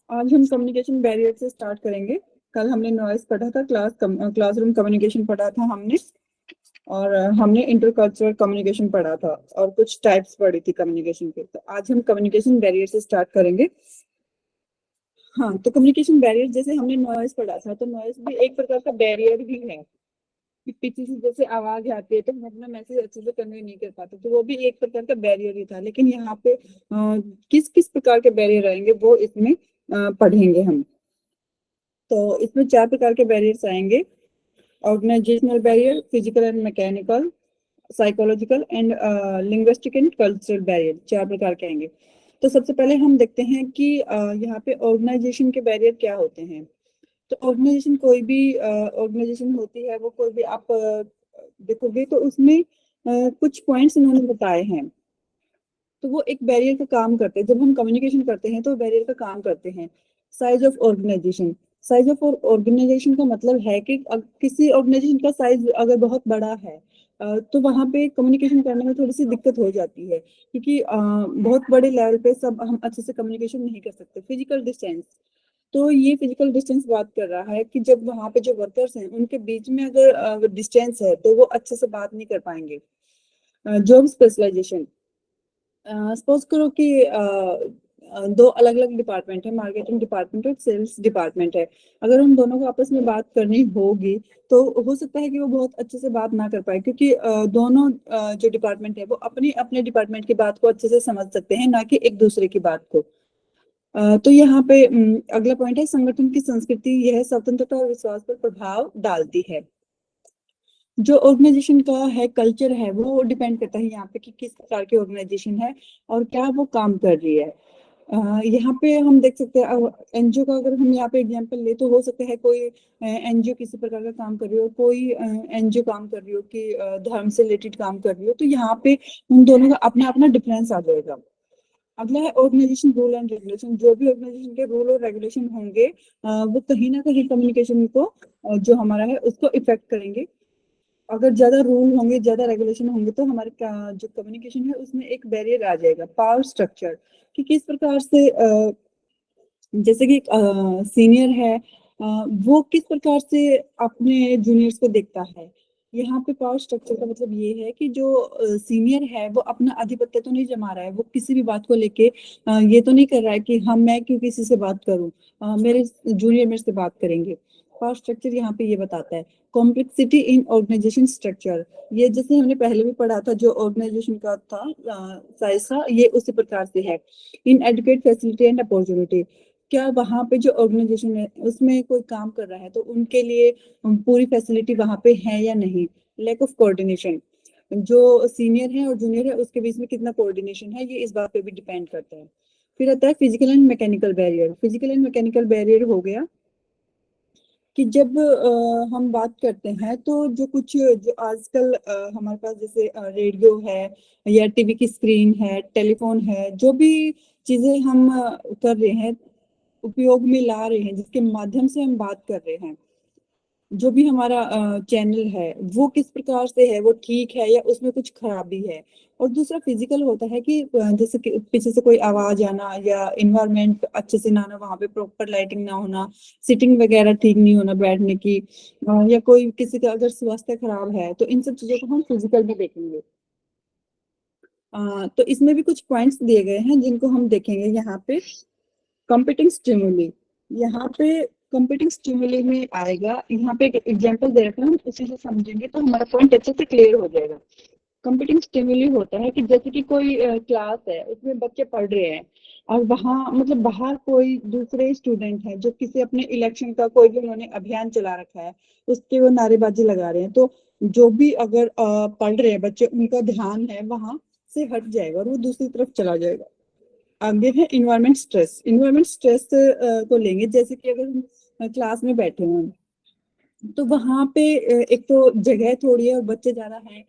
आज हम communication barrier से स्टार्ट करेंगे। कल हमने नॉइस पढ़ा था, क्लासरूम कम्युनिकेशन पढ़ा था हमने, और हमने इंटरकल्चरल कम्युनिकेशन पढ़ा था, और कुछ टाइप्स पढ़ी थी कम्युनिकेशन के। तो आज हम कम्युनिकेशन बैरियर से स्टार्ट करेंगे। हाँ, तो कम्युनिकेशन बैरियर जैसे हमने नॉइस पढ़ा था, तो नॉइस भी एक प्रकार का बैरियर ही है कि पीछे से जैसे आवाज आती है तो हम अपना मैसेज अच्छे से कन्वे नहीं कर पाते, तो वो भी एक प्रकार का बैरियर ही था। लेकिन यहाँ पे किस किस प्रकार के बैरियर आएंगे वो इसमें पढ़ेंगे हम। तो इसमें 4 प्रकार के बैरियर्स आएंगे: organisational barrier, physical and mechanical, psychological and linguistic and cultural barrier. 4 प्रकार के आएंगे। तो सबसे पहले हम देखते हैं कि यहाँ पे ऑर्गेनाइजेशन के बैरियर क्या होते हैं। तो ऑर्गेनाइजेशन, कोई भी ऑर्गेनाइजेशन होती है, वो कोई भी आप देखोगे तो उसमें कुछ पॉइंट्स इन्होंने बताए हैं। तो वो एक बैरियर का काम करते हैं। जब हम कम्युनिकेशन करते हैं तो बैरियर का काम करते हैं। Size of organisation, size of organisation का मतलब है कि किसी ऑर्गेनाइजेशन का साइज अगर बहुत बड़ा है तो वहां पे कम्युनिकेशन करने में थोड़ी सी दिक्कत हो जाती है, क्योंकि बहुत बड़े लेवल पे सब हम अच्छे से कम्युनिकेशन नहीं कर सकते। फिजिकल डिस्टेंस, तो ये फिजिकल डिस्टेंस बात कर रहा है कि जब वहां पे जो वर्कर्स हैं उनके बीच में अगर डिस्टेंस है तो वो अच्छे से बात नहीं कर पाएंगे। जॉब स्पेशलाइजेशन, सपोज करो कि दो अलग अलग डिपार्टमेंट है, मार्केटिंग डिपार्टमेंट और सेल्स डिपार्टमेंट है। अगर उन दोनों को आपस में बात करनी होगी तो हो सकता है कि वो बहुत अच्छे से बात ना कर पाए, क्योंकि दोनों जो डिपार्टमेंट है वो अपने अपने डिपार्टमेंट की बात को अच्छे से समझ सकते हैं, ना कि एक दूसरे की बात को। तो यहाँ पे अगला पॉइंट है संगठन की संस्कृति। यह स्वतंत्रता और विश्वास पर प्रभाव डालती है। जो ऑर्गेनाइजेशन का है कल्चर है वो डिपेंड करता है यहाँ पे कि किस प्रकार की ऑर्गेनाइजेशन है और क्या वो काम कर रही है। यहाँ पे हम देख सकते हैं एनजीओ का अगर हम यहाँ पे एग्जांपल ले तो हो सकता है कोई एनजीओ किसी प्रकार का काम कर रही हो, कोई एनजीओ काम कर रही हो कि धर्म से रिलेटेड काम कर रही हो, तो यहाँ पे उन दोनों का अपना अपना डिफरेंस आ जाएगा। अगला है ऑर्गेनाइजेशन रूल एंड रेगुलेशन। जो भी ऑर्गेनाइजेशन के रूल और रेगुलेशन होंगे वो कहीं ना कहीं कम्युनिकेशन को जो हमारा है उसको इफेक्ट करेंगे। अगर ज्यादा रूल होंगे, ज्यादा रेगुलेशन होंगे तो हमारे जो कम्युनिकेशन है उसमें एक बैरियर आ जाएगा। पावर स्ट्रक्चर, कि किस प्रकार से जैसे कि सीनियर है वो किस प्रकार से अपने जूनियर्स को देखता है। यहाँ पे पावर स्ट्रक्चर का मतलब ये है कि जो सीनियर है वो अपना आधिपत्य तो नहीं जमा रहा है, वो किसी भी बात को लेके ये तो नहीं कर रहा है कि मैं क्यों किसी से बात करूं, मेरे जूनियर मेरे से बात करेंगे। पावर स्ट्रक्चर यहाँ पे ये बताता है। कॉम्प्लेक्सिटी इन ऑर्गेनाइजेशन स्ट्रक्चर, ये जैसे हमने पहले भी पढ़ा था, जो ऑर्गेनाइजेशन का था साइज था, ये उसी प्रकार से है। इन एडुकेट फैसिलिटी एंड अपॉर्चुनिटी, क्या वहां पे जो ऑर्गेनाइजेशन है उसमें कोई काम कर रहा है तो उनके लिए पूरी फैसिलिटी वहां पे है या नहीं। लैक ऑफ कोऑर्डिनेशन, जो सीनियर है और जूनियर है उसके बीच में कितना कोऑर्डिनेशन है, ये इस बात पे भी डिपेंड करता है। फिर आता है physical and mechanical barrier. Physical and mechanical barrier हो गया कि जब हम बात करते हैं तो जो कुछ जो आजकल हमारे पास जैसे रेडियो है या टीवी की स्क्रीन है, टेलीफोन है, जो भी चीजें हम कर रहे हैं, उपयोग में ला रहे हैं, जिसके माध्यम से हम बात कर रहे हैं, जो भी हमारा चैनल है वो किस प्रकार से है, वो ठीक है या उसमें कुछ खराबी है। और दूसरा फिजिकल होता है कि जैसे कि पीछे से कोई आवाज आना या इन्वायरमेंट अच्छे से ना आना, वहां पे प्रॉपर लाइटिंग ना होना, सिटिंग वगैरह ठीक नहीं होना बैठने की, या कोई किसी का अगर स्वास्थ्य खराब है, तो इन सब चीजों को हम फिजिकल में देखेंगे। तो इसमें भी कुछ पॉइंट्स दिए गए हैं जिनको हम देखेंगे यहाँ पे। कंपीटिंग स्टिमुली, यहाँ पे कंपीटिंग स्टिमुली में आएगा। यहाँ पे एक एग्जांपल दे रखा है, हम उसी से समझेंगे तो हमारा पॉइंट अच्छे से क्लियर हो जाएगा। कंपीटिंग स्टिमुली होता है कि जैसे कि कोई क्लास है उसमें बच्चे पढ़ रहे हैं और वहाँ मतलब बाहर कोई दूसरे स्टूडेंट है जो किसी अपने इलेक्शन का कोई भी उन्होंने अभियान चला रखा है, उसके वो नारेबाजी लगा रहे हैं, तो जो भी अगर पढ़ रहे हैं बच्चे, उनका ध्यान है वहां से हट जाएगा और वो दूसरी तरफ चला जाएगा। आगे है इन्वायरमेंट स्ट्रेस। इन्वायरमेंट स्ट्रेस को लेंगे, जैसे कि अगर हम क्लास में बैठे हैं तो वहां पे एक तो जगह थोड़ी है और बच्चे ज्यादा हैं,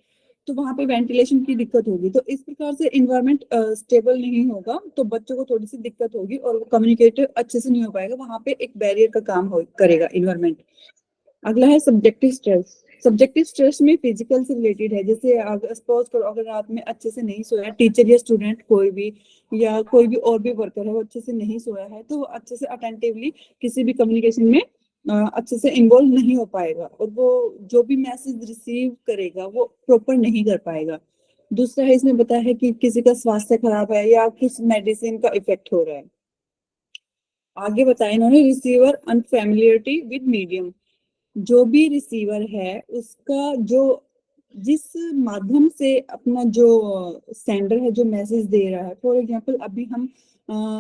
तो वहां पे वेंटिलेशन की दिक्कत होगी। तो इस प्रकार से इन्वायरमेंट स्टेबल नहीं होगा तो बच्चों को थोड़ी सी दिक्कत होगी और वो कम्युनिकेट अच्छे से नहीं हो पाएगा, वहां पे एक बैरियर का काम करेगा इन्वायरमेंट। अगला है सब्जेक्टिव स्ट्रेस। सब्जेक्टिव स्ट्रेस में फिजिकल से रिलेटेड है, जैसे अगर सपोज करो अगर रात में अच्छे से नहीं सोया, टीचर या स्टूडेंट कोई भी या कोई भी और भी वर्कर है वो अच्छे से नहीं सोया है, तो वो अच्छे से अटेंटिवली किसी भी कम्युनिकेशन में अच्छे से इन्वॉल्व नहीं हो पाएगा, और वो जो भी मैसेज रिसीव करेगा वो प्रॉपर नहीं कर पाएगा। दूसरा है, इसमें बताया है कि किसी का स्वास्थ्य खराब है या किस मेडिसिन का इफेक्ट हो रहा है। आगे बताया इन्होंने, रिसीवर अनफैमिलियरिटी विद मीडियम, जो भी रिसीवर है उसका जो जिस माध्यम से अपना जो सेंडर है जो मैसेज दे रहा है, फॉर एग्जांपल अभी हम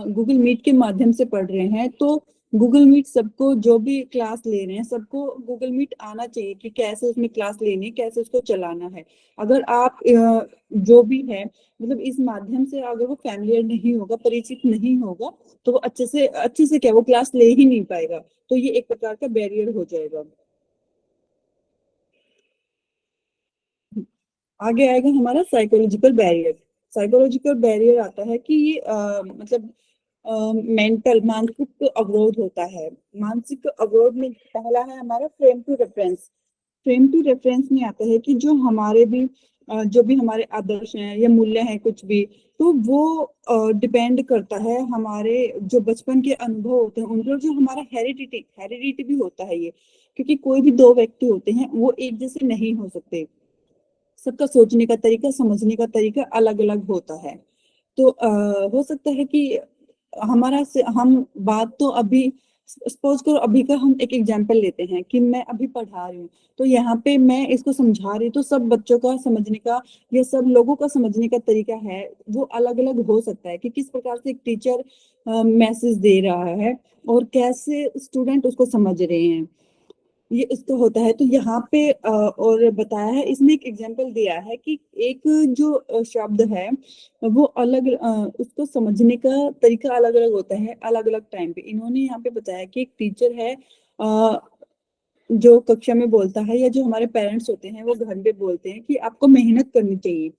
गूगल मीट के माध्यम से पढ़ रहे हैं, तो गूगल मीट सबको जो भी क्लास ले रहे हैं सबको गूगल मीट आना चाहिए कि कैसे उसमें क्लास लेनी है, कैसे उसको चलाना है। अगर आप जो भी है मतलब इस माध्यम से अगर वो फैमिलियर नहीं होगा, परिचित नहीं होगा, तो वो अच्छे से क्या वो क्लास ले ही नहीं पाएगा, तो ये एक प्रकार का बैरियर हो जाएगा। आगे आएगा हमारा साइकोलॉजिकल बैरियर। साइकोलॉजिकल बैरियर आता है कि ये मतलब मेंटल मानसिक अवरोध होता है। मानसिक अवरोध में पहला है हमारा frame to reference. Frame to reference में आता है कि जो हमारे भी जो भी हमारे आदर्श हैं या मूल्य हैं कुछ भी, तो वो डिपेंड करता है हमारे जो बचपन के अनुभव होते हैं उन पर, जो हमारा हेरिडिटी भी होता है ये, क्योंकि कोई भी दो व्यक्ति होते हैं वो एक जैसे नहीं हो सकते, सबका सोचने का तरीका, समझने का तरीका अलग अलग होता है। तो हो सकता है कि हम बात तो अभी सपोज करो अभी का हम एक एग्जांपल लेते हैं कि मैं अभी पढ़ा रही हूँ, तो यहाँ पे मैं इसको समझा रही हूँ, तो सब बच्चों का समझने का या सब लोगों का समझने का तरीका है वो अलग अलग हो सकता है कि किस प्रकार से एक टीचर मैसेज दे रहा है और कैसे स्टूडेंट उसको समझ रहे हैं, ये इसका होता है। तो यहाँ पे और बताया है, इसमें एक एग्जांपल दिया है कि एक जो शब्द है वो उसको समझने का तरीका अलग अलग होता है अलग अलग टाइम पे। इन्होंने यहाँ पे बताया कि एक टीचर है जो कक्षा में बोलता है, या जो हमारे पेरेंट्स होते हैं वो घर पे बोलते हैं कि आपको मेहनत करनी चाहिए,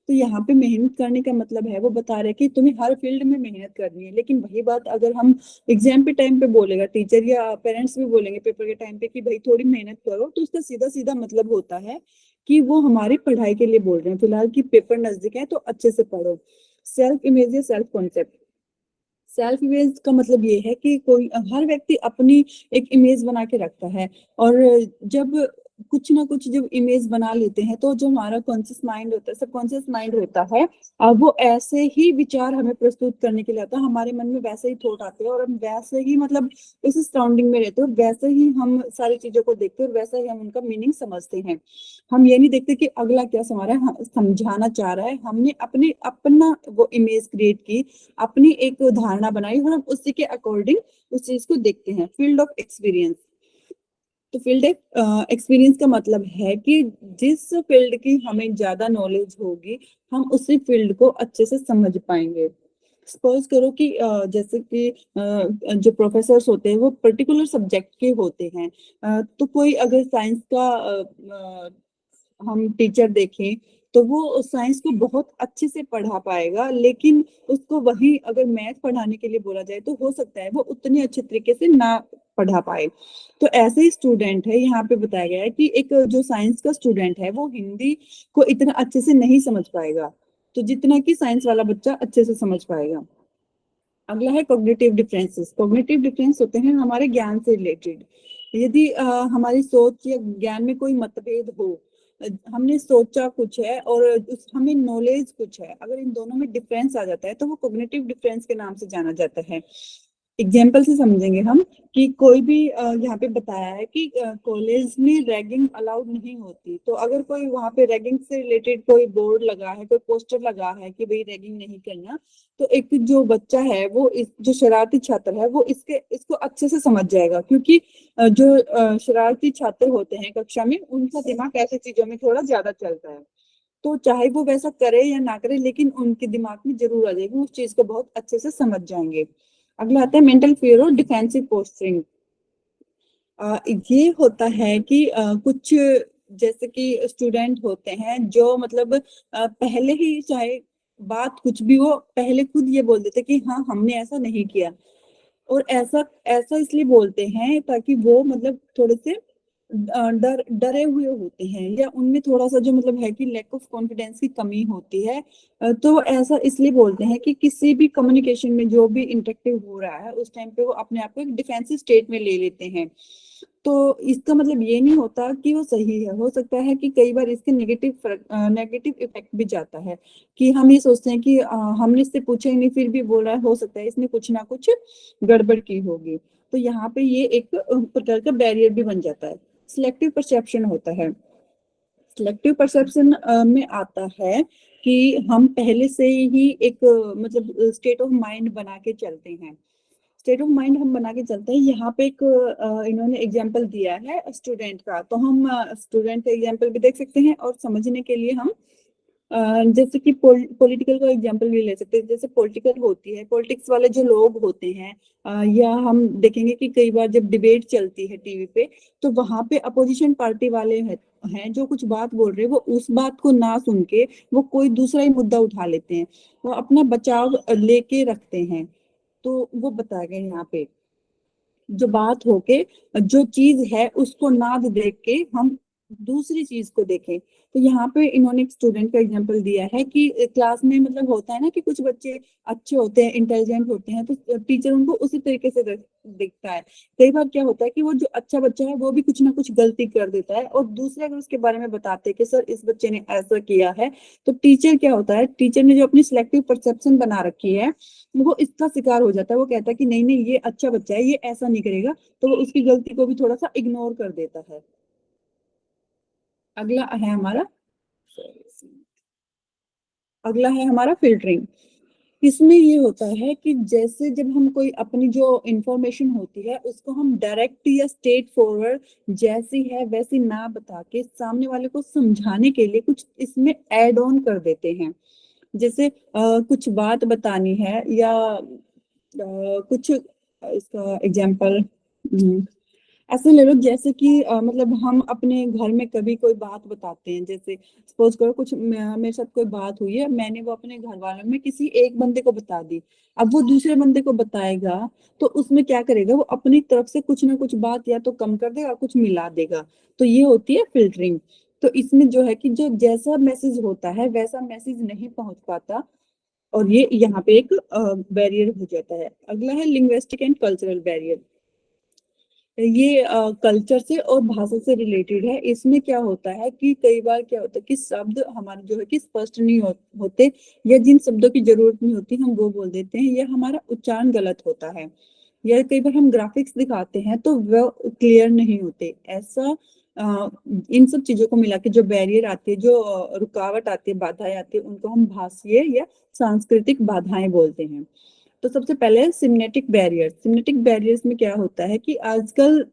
तो यहाँ पे मेहनत करने का मतलब है वो बता रहे हैं कि तुम्हें हर फील्ड में मेहनत करनी है। लेकिन वही बात अगर हम एग्जाम पे टाइम पे बोलेगा टीचर या पेरेंट्स भी बोलेंगे पेपर के टाइम पे कि भाई थोड़ी मेहनत करो, तो उसका सीधा सीधा मतलब होता है कि वो हमारी पढ़ाई के लिए बोल रहे हैं फिलहाल कि पेपर नजदीक है तो अच्छे से पढ़ो। सेल्फ इमेज या सेल्फ कॉन्सेप्ट। सेल्फ इमेज का मतलब ये है कि कोई हर व्यक्ति अपनी एक इमेज बना के रखता है, और जब कुछ ना कुछ जब इमेज बना लेते हैं तो जो हमारा कॉन्शियस माइंड होता है, सबकॉन्शियस माइंड होता है, वो ऐसे ही विचार हमें प्रस्तुत करने के लिए आता है, हमारे मन में वैसे ही थॉट आते हैं और हम वैसे ही मतलब इस सराउंडिंग में रहते हैं और वैसे ही हम सारी चीजों को देखते हैं और वैसे ही हम उनका मीनिंग समझते हैं। हम ये नहीं देखते कि अगला क्या समझाना चाह रहा है, हमने अपने अपना वो इमेज क्रिएट की, अपनी एक धारणा बनाई और हम उसी के अकॉर्डिंग उस चीज को देखते हैं। Field of experience. तो फील्ड एक्सपीरियंस का मतलब है कि जिस फील्ड की हमें ज्यादा नॉलेज होगी हम उसी फील्ड को अच्छे से समझ पाएंगे। सपोज करो कि जैसे कि जो प्रोफेसर्स होते हैं वो पर्टिकुलर सब्जेक्ट के होते हैं, तो कोई अगर साइंस का हम टीचर देखें तो वो साइंस को बहुत अच्छे से पढ़ा पाएगा, लेकिन उसको वही अगर मैथ पढ़ाने के लिए बोला जाए तो हो सकता है वो उतने अच्छे तरीके से ना पढ़ा पाए। तो ऐसे ही स्टूडेंट है, यहाँ पे बताया गया है कि एक जो साइंस का स्टूडेंट है वो हिंदी को इतना अच्छे से नहीं समझ पाएगा, तो जितना कि साइंस वाला बच्चा अच्छे से समझ पाएगा। अगला है कॉग्निटिव डिफरेंसेस। कॉग्निटिव डिफरेंस होते हैं हमारे ज्ञान से रिलेटेड। यदि हमारी सोच या ज्ञान में कोई मतभेद हो, हमने सोचा कुछ है और हमें नॉलेज कुछ है, अगर इन दोनों में डिफरेंस आ जाता है तो वो कॉग्निटिव डिफरेंस के नाम से जाना जाता है। एग्जाम्पल से समझेंगे हम कि कोई भी यहाँ पे बताया है कि कॉलेज में रैगिंग अलाउड नहीं होती, तो अगर कोई वहाँ पे रैगिंग से रिलेटेड कोई बोर्ड लगा है, कोई पोस्टर लगा है कि भाई रैगिंग नहीं करना, तो एक जो बच्चा है वो जो शरारती छात्र है वो इसको अच्छे से समझ जाएगा, क्योंकि जो शरारती छात्र होते हैं कक्षा में उनका दिमाग ऐसी चीजों में थोड़ा ज्यादा चलता है, तो चाहे वो वैसा करे या ना करे लेकिन उनके दिमाग में जरूर आ जाएगी, उस चीज को बहुत अच्छे से समझ जाएंगे। अगला आता है मेंटल फियर और डिफेंसिव पोस्चरिंग। ये होता है कि कुछ जैसे कि स्टूडेंट होते हैं जो मतलब पहले ही चाहे बात कुछ भी हो पहले खुद ये बोल देते कि हाँ हमने ऐसा नहीं किया, और ऐसा ऐसा इसलिए बोलते हैं ताकि वो मतलब थोड़े से डरे हुए होते हैं, या उनमें थोड़ा सा जो मतलब है कि लैक ऑफ कॉन्फिडेंस की कमी होती है। तो ऐसा इसलिए बोलते हैं कि किसी भी कम्युनिकेशन में जो भी इंटरेक्टिव हो रहा है उस टाइम पे वो अपने आप को एक डिफेंसिव स्टेट में ले लेते हैं। तो इसका मतलब ये नहीं होता कि वो सही है, हो सकता है कि कई बार इसके नेगेटिव इफेक्ट भी जाता है, कि हम ये सोचते हैं कि हमने इससे पूछा ही नहीं फिर भी बोल रहा है, हो सकता है इसने कुछ ना कुछ गड़बड़ की होगी। तो यहाँ पे ये एक प्रकार का बैरियर भी बन जाता है। सिलेक्टिव परसेप्शन होता है। सिलेक्टिव परसेप्शन में आता है कि हम पहले से ही एक मतलब स्टेट ऑफ माइंड बना के चलते हैं। स्टेट ऑफ माइंड हम बना के चलते हैं। यहाँ पे एक इन्होंने एग्जाम्पल दिया है स्टूडेंट का, तो हम स्टूडेंट का एग्जाम्पल भी देख सकते हैं और समझने के लिए हम जैसे कि पॉलिटिकल का एग्जांपल भी ले सकते हैं। जैसे पॉलिटिकल होती है, पॉलिटिक्स वाले जो लोग होते हैं, या हम देखेंगे कि कई बार जब डिबेट चलती है टीवी पे, तो वहां पे अपोजिशन पार्टी वाले हैं जो कुछ बात बोल रहे हैं, वो उस बात को ना सुन के वो कोई दूसरा ही मुद्दा उठा लेते हैं, वो अपना बचाव लेके रखते हैं। तो वो बताया गया यहाँ पे, जो बात होके जो चीज है उसको ना देख के हम दूसरी चीज को देखें। तो यहाँ पे इन्होंने एक स्टूडेंट का एग्जांपल दिया है कि क्लास में मतलब होता है ना कि कुछ बच्चे अच्छे होते हैं, इंटेलिजेंट होते हैं, तो टीचर उनको उसी तरीके से देखता है। कई बार क्या होता है कि वो जो अच्छा बच्चा है वो भी कुछ ना कुछ गलती कर देता है, और दूसरे अगर उसके बारे में बताते हैं कि सर इस बच्चे ने ऐसा किया है, तो टीचर क्या होता है, टीचर ने जो अपनी सिलेक्टिव परसेप्शन बना रखी है वो इसका शिकार हो जाता है। वो कहता है कि नहीं नहीं ये अच्छा बच्चा है, ये ऐसा नहीं करेगा, तो वो उसकी गलती को भी थोड़ा सा इग्नोर कर देता है। अगला है हमारा अगला है हमारा फिल्टरिंग। इसमें ये होता है कि जैसे जब हम कोई अपनी जो इंफॉर्मेशन होती है उसको हम डायरेक्ट या स्ट्रेट फॉरवर्ड जैसी है वैसी ना बता के सामने वाले को समझाने के लिए कुछ इसमें ऐड ऑन कर देते हैं। जैसे कुछ बात बतानी है, या कुछ इसका एग्जाम्पल ऐसे ले लो, जैसे कि मतलब हम अपने घर में कभी कोई बात बताते हैं। जैसे सपोज करो कुछ मेरे साथ कोई बात हुई है, मैंने वो अपने घर वालों में किसी एक बंदे को बता दी, अब वो दूसरे बंदे को बताएगा, तो उसमें क्या करेगा, वो अपनी तरफ से कुछ ना कुछ बात या तो कम कर देगा, कुछ मिला देगा। तो ये होती है फिल्टरिंग। तो इसमें जो है कि जो जैसा मैसेज होता है वैसा मैसेज नहीं पहुंच पाता, और ये यहाँ पे एक बैरियर हो जाता है। अगला है लिंग्विस्टिक एंड कल्चरल बैरियर। ये कल्चर से और भाषा से रिलेटेड है। इसमें क्या होता है कि कई बार क्या होता है कि शब्द हमारे जो है कि स्पष्ट नहीं होते, या जिन शब्दों की जरूरत नहीं होती हम वो बोल देते हैं, या हमारा उच्चारण गलत होता है, या कई बार हम ग्राफिक्स दिखाते हैं तो वो क्लियर नहीं होते। ऐसा इन सब चीजों को मिला के जो बैरियर आती है, जो रुकावट आती है, बाधाएं आती है, उनको हम भाषीय या सांस्कृतिक बाधाएं बोलते हैं। तो सबसे पहले सिमनेटिक बैरियर। सिमनेटिक बैरियर्स में क्या होता है कि आजकल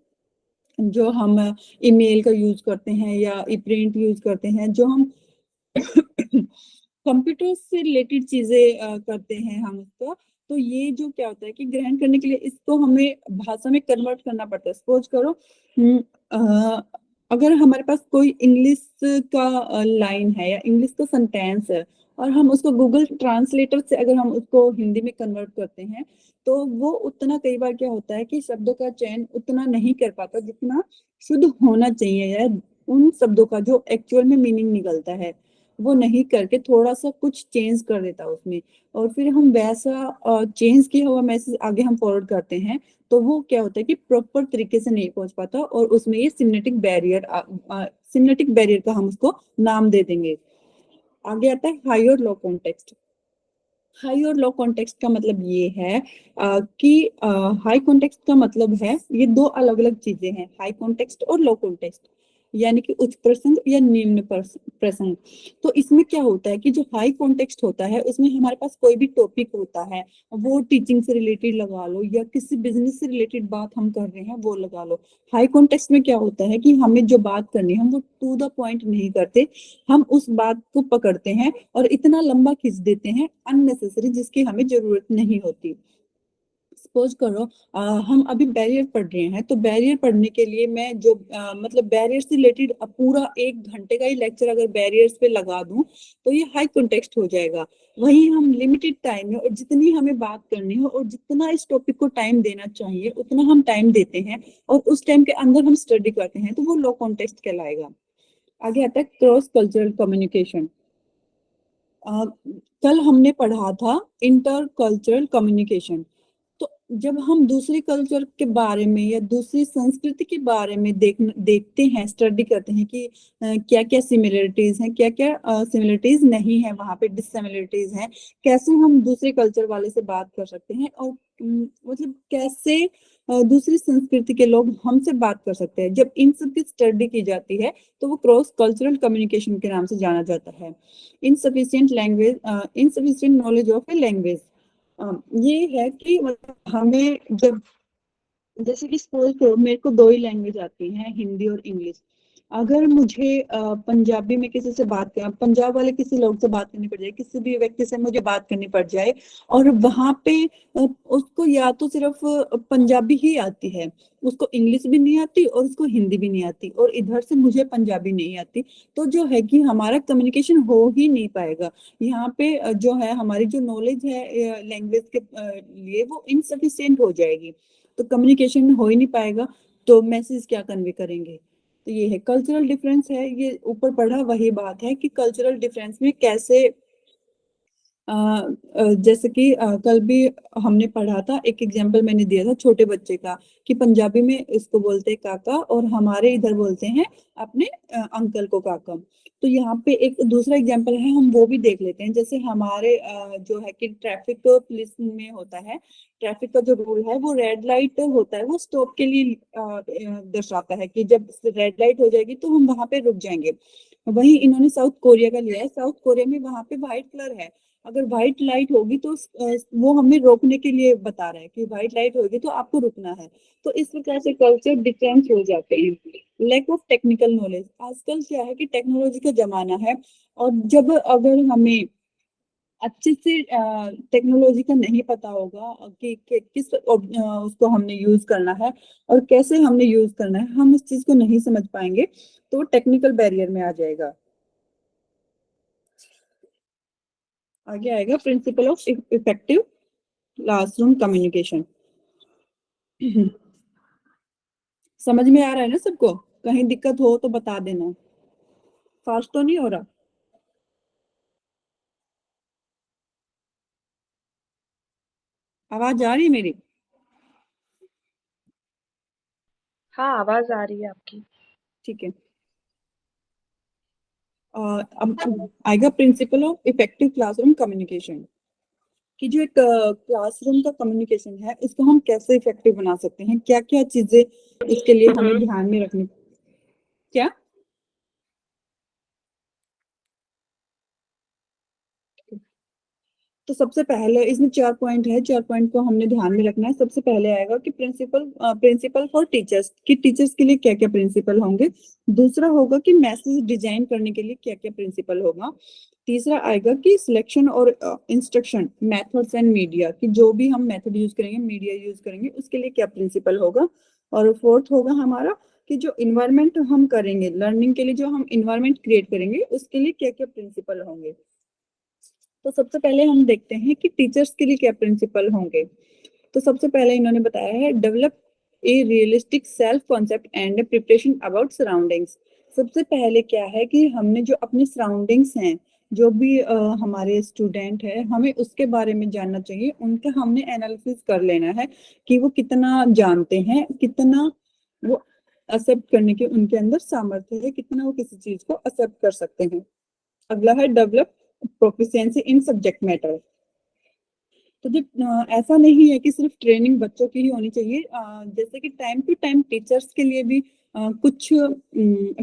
जो हम ईमेल का यूज करते हैं या ई प्रिंट यूज करते हैं, जो हम कंप्यूटर से रिलेटेड चीजें करते हैं हम उसको, तो ये जो क्या होता है कि ग्रहण करने के लिए इसको हमें भाषा में कन्वर्ट करना पड़ता है। सपोज करो अगर हमारे पास कोई इंग्लिश का लाइन है या इंग्लिश का सेंटेंस है, और हम उसको गूगल ट्रांसलेटर से अगर हम उसको हिंदी में कन्वर्ट करते हैं, तो वो उतना कई बार क्या होता है कि शब्दों का चयन उतना नहीं कर पाता जितना शुद्ध होना चाहिए, या उन शब्दों का जो एक्चुअल में मीनिंग निकलता है वो नहीं करके थोड़ा सा कुछ चेंज कर देता है उसमें, और फिर हम वैसा चेंज किया हुआ मैसेज आगे हम फॉरवर्ड करते हैं, तो वो क्या होता है कि प्रॉपर तरीके से नहीं पहुंच पाता, और उसमें ये सिमनेटिक बैरियर का हम उसको नाम दे देंगे। आगे आता है हाई और लो कॉन्टेक्स्ट। हाई और लो कॉन्टेक्स्ट का मतलब ये है कि हाई कॉन्टेक्स्ट का मतलब है, ये दो अलग अलग चीजें हैं, हाई कॉन्टेक्स्ट और लो कॉन्टेक्स्ट, यानी कि उच्च प्रसंग या निम्न प्रसंग। तो इसमें क्या होता है कि जो हाई कॉन्टेक्स्ट होता है उसमें हमारे पास कोई भी टॉपिक होता है, वो टीचिंग से रिलेटेड लगा लो या किसी बिजनेस से रिलेटेड बात हम कर रहे हैं वो लगा लो। हाई कॉन्टेक्स्ट में क्या होता है कि हमें जो बात करनी है हम वो टू द पॉइंट नहीं करते, हम उस बात को पकड़ते हैं और इतना लंबा खींच देते हैं अननेसेसरी, जिसकी हमें जरूरत नहीं होती। सपोज करो हम अभी बैरियर पढ़ रहे हैं, तो बैरियर पढ़ने के लिए मैं जो मतलब बैरियर से रिलेटेड पूरा 1 घंटे का ही लेक्चर अगर बैरियर्स पे लगा दूं तो ये हाई कॉन्टेक्स्ट हो जाएगा। वहीं हम लिमिटेड टाइम में और जितनी हमें बात करनी हो और जितना इस टॉपिक को टाइम देना चाहिए उतना हम टाइम देते हैं और उस टाइम के अंदर हम स्टडी करते हैं, तो वो लो कॉन्टेक्स्ट कहलाएगा। आगे आता है क्रॉस कल्चरल कम्युनिकेशन। कल हमने पढ़ा था इंटर कल्चरल कम्युनिकेशन। तो जब हम दूसरी कल्चर के बारे में या दूसरी संस्कृति के बारे में देखते हैं, स्टडी करते हैं कि क्या क्या सिमिलरिटीज हैं, क्या क्या सिमिलरिटीज नहीं है, वहां पे डिससिमिलरिटीज हैं, कैसे हम दूसरे कल्चर वाले से बात कर सकते हैं और मतलब कैसे दूसरी संस्कृति के लोग हमसे बात कर सकते हैं। जब इन सब की स्टडी की जाती है तो वो क्रॉस कल्चरल कम्युनिकेशन के नाम से जाना जाता है। Insufficient language, insufficient knowledge of a language, ये है कि मतलब हमें जब जैसे कि सपोज करो मेरे को 2 ही लैंग्वेज आती हैं, हिंदी और इंग्लिश। अगर मुझे पंजाबी में किसी से बात करना, पंजाब वाले किसी लोग से बात करनी पड़ जाए, किसी भी व्यक्ति से मुझे बात करनी पड़ जाए और वहां पे उसको या तो सिर्फ पंजाबी ही आती है, उसको इंग्लिश भी नहीं आती और उसको हिंदी भी नहीं आती, और इधर से मुझे पंजाबी नहीं आती, तो जो है कि हमारा कम्युनिकेशन हो ही नहीं पाएगा। यहाँ पे जो है हमारी जो नॉलेज है लैंग्वेज के लिए वो इनसफिशियंट हो जाएगी, तो कम्युनिकेशन हो ही नहीं पाएगा, तो मैसेज क्या कन्वे करेंगे। तो ये है कल्चरल डिफरेंस है, ये ऊपर पढ़ा वही बात है कि कल्चरल डिफरेंस में कैसे जैसे कि कल भी हमने पढ़ा था, एक एग्जांपल मैंने दिया था छोटे बच्चे का कि पंजाबी में इसको बोलते हैं काका और हमारे इधर बोलते हैं अपने अंकल को काका। तो यहाँ पे एक दूसरा एग्जांपल है, हम वो भी देख लेते हैं। जैसे हमारे जो है कि ट्रैफिक पुलिस में होता है, ट्रैफिक का जो रूल है वो रेड लाइट होता है, वो स्टॉप के लिए दर्शाता है कि जब रेड लाइट हो जाएगी तो हम वहां पे रुक जाएंगे। वही इन्होंने साउथ कोरिया का लिया है, साउथ कोरिया में वहां पे व्हाइट कलर है, अगर व्हाइट लाइट होगी तो वो हमें रोकने के लिए बता रहा है कि व्हाइट लाइट होगी तो आपको रुकना है। तो इस प्रकार से कल्चर डिफरेंस हो जाते हैं। लैक ऑफ टेक्निकल नॉलेज, आजकल क्या है कि टेक्नोलॉजी का जमाना है और जब अगर हमें अच्छे से टेक्नोलॉजी का नहीं पता होगा कि किस उसको हमने यूज करना है और कैसे हमने यूज करना है, हम इस चीज को नहीं समझ पाएंगे तो टेक्निकल बैरियर में आ जाएगा। आगे आएगा principle of effective classroom communication. समझ में आ रहा है ना सबको? कहीं दिक्कत हो तो बता देना, फास्ट तो नहीं हो रहा? आवाज आ रही है मेरी? हाँ, आवाज आ रही है आपकी। ठीक है। अब आएगा principle of effective classroom communication, कि जो एक क्लासरूम का कम्युनिकेशन है उसको हम कैसे इफेक्टिव बना सकते हैं, क्या क्या चीजें इसके लिए हमें ध्यान में रखनी। क्या? तो सबसे पहले इसमें 4 पॉइंट है, 4 पॉइंट को हमने ध्यान में रखना है। सबसे पहले आएगा कि प्रिंसिपल फॉर टीचर्स, कि टीचर्स के लिए क्या क्या प्रिंसिपल होंगे। दूसरा होगा कि मैसेज डिजाइन करने के लिए क्या क्या प्रिंसिपल होगा। तीसरा आएगा कि सिलेक्शन और इंस्ट्रक्शन मेथड्स एंड मीडिया, कि जो भी हम मेथड यूज करेंगे, मीडिया यूज करेंगे, उसके लिए क्या प्रिंसिपल होगा। और फोर्थ होगा हमारा कि जो इन्वायरमेंट हम करेंगे लर्निंग के लिए, जो हम इन्वायरमेंट क्रिएट करेंगे उसके लिए क्या क्या प्रिंसिपल होंगे। तो सबसे पहले हम देखते हैं कि टीचर्स के लिए क्या प्रिंसिपल होंगे। तो सबसे पहले इन्होंने बताया है develop a realistic self concept and preparation about surroundings. सबसे पहले क्या है कि हमने जो अपनी सराउंडिंग्स हैं, जो भी हमारे स्टूडेंट है, हमें उसके बारे में जानना चाहिए, उनका हमने एनालिसिस कर लेना है कि वो कितना जानते हैं, कितना वो एक्सेप्ट करने के उनके अंदर सामर्थ्य है, कितना वो किसी चीज को एक्सेप्ट कर सकते हैं। अगला है डेवलप प्रोफिशिएंसी इन सब्जेक्ट मैटर। तो जब ऐसा नहीं है कि सिर्फ ट्रेनिंग बच्चों की ही होनी चाहिए, जैसे कि टाइम टू टाइम टीचर्स के लिए भी कुछ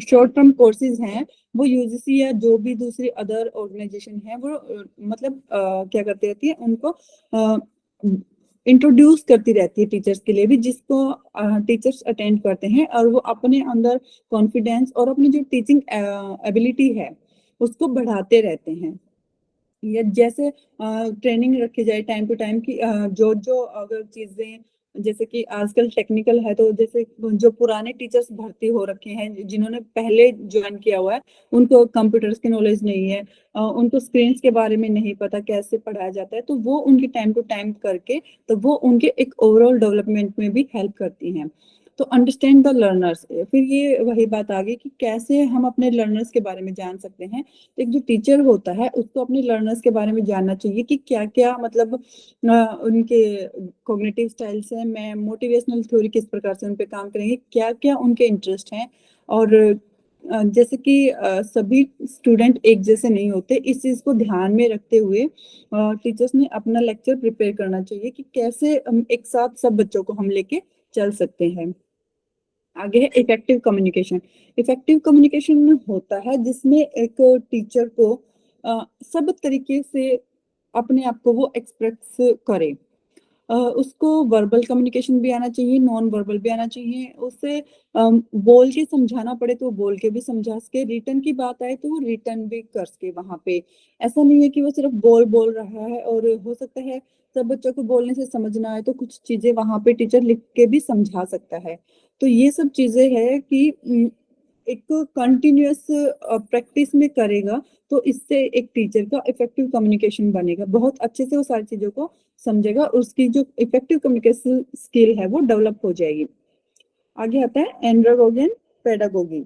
शॉर्ट टर्म कोर्सेज हैं, वो यूजीसी या जो भी दूसरी अदर ऑर्गेनाइजेशन है वो मतलब क्या करती रहती है, उनको इंट्रोड्यूस करती रहती है टीचर्स के लिए भी, जिसको टीचर्स अटेंड करते हैं और वो अपने अंदर कॉन्फिडेंस और अपनी जो टीचिंग एबिलिटी है उसको बढ़ाते रहते हैं। या जैसे ट्रेनिंग रखी जाए टाइम टू टाइम की जो जो अगर चीजें जैसे कि आजकल टेक्निकल है तो जैसे जो पुराने टीचर्स भर्ती हो रखे हैं जिन्होंने पहले ज्वाइन किया हुआ है उनको कंप्यूटर्स की नॉलेज नहीं है, उनको स्क्रीन्स के बारे में नहीं पता कैसे पढ़ाया जाता है, तो वो उनकी टाइम टू टाइम करके तो वो उनके एक ओवरऑल डेवलपमेंट में भी हेल्प करती हैं। तो अंडरस्टैंड द लर्नर्स, फिर ये वही बात आ गई कि कैसे हम अपने लर्नर्स के बारे में जान सकते हैं। एक जो टीचर होता है उसको अपने लर्नर्स के बारे में जानना चाहिए कि क्या क्या मतलब उनके कॉग्निटिव स्टाइल्स हैं, मैं मोटिवेशनल थ्योरी किस प्रकार से उन पे काम करेंगे, क्या क्या उनके इंटरेस्ट हैं। और जैसे कि सभी स्टूडेंट एक जैसे नहीं होते, इस चीज को ध्यान में रखते हुए टीचर्स ने अपना लेक्चर प्रिपेयर करना चाहिए कि कैसे एक साथ सब बच्चों को हम लेके चल सकते हैं। आगे है इफेक्टिव कम्युनिकेशन। इफेक्टिव कम्युनिकेशन होता है जिसमें एक टीचर को सब तरीके से अपने आप को वो एक्सप्रेस करे। उसको वर्बल कम्युनिकेशन भी आना चाहिए, नॉन वर्बल भी आना चाहिए। उसे बोल के समझाना पड़े तो बोल के भी समझा सके, रिटर्न की बात आए तो वो रिटर्न भी कर सके वहां पे। ऐसा नहीं है कि वो सिर्फ बोल रहा है, और हो सकता है सब बच्चों को बोलने से समझ ना आए तो कुछ चीजें वहां पे टीचर लिख के भी समझा सकता है। तो ये सब चीजें है कि एक कंटिन्यूअस प्रैक्टिस में करेगा तो इससे एक टीचर का इफेक्टिव कम्युनिकेशन बनेगा, बहुत अच्छे से वो सारी चीजों को समझेगा, उसकी जो इफेक्टिव कम्युनिकेशन स्किल है वो डेवलप हो जाएगी। आगे आता है एंड्रोगोगी एंड पेडागोगी।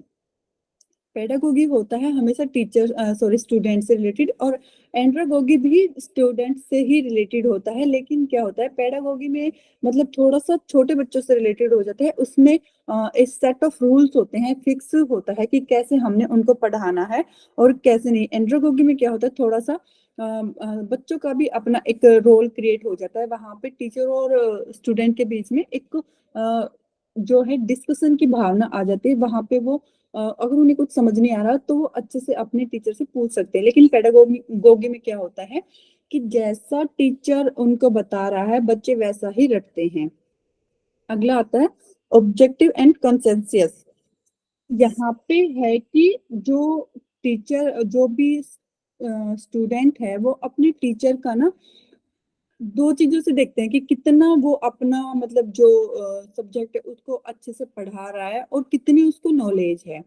पेडागोगी होता है हमेशा टीचर सॉरी स्टूडेंट से रिलेटेड, और एंड्रोगोगी भी स्टूडेंट से ही रिलेटेड होता है। लेकिन क्या होता है पेडागोगी में मतलब थोड़ा सा छोटे बच्चों से रिलेटेड हो जाता है, उसमें एक सेट ऑफ रूल्स होते हैं, फिक्स होता है कि कैसे हमने उनको पढ़ाना है और कैसे नहीं। एंड्रोगोगी में क्या होता है थोड़ा सा बच्चों का भी अपना एक रोल क्रिएट हो जाता है, वहां पे टीचर और स्टूडेंट के बीच में एक जो है डिस्कशन की भावना आ जाती है। वहां पे वो अगर उन्हें कुछ समझ नहीं आ रहा तो वो अच्छे से अपने टीचर से पूछ सकते हैं। लेकिन पेडागोगी में क्या होता है कि जैसा टीचर उनको बता रहा है बच्चे वैसा ही रटते हैं। अगला आता है ऑब्जेक्टिव एंड कंसेंसस। यहाँ पे है कि जो टीचर जो भी स्टूडेंट है वो अपने टीचर का ना दो चीजों से देखते हैं कि कितना वो अपना मतलब जो सब्जेक्ट है उसको अच्छे से पढ़ा रहा है और कितनी उसको नॉलेज है।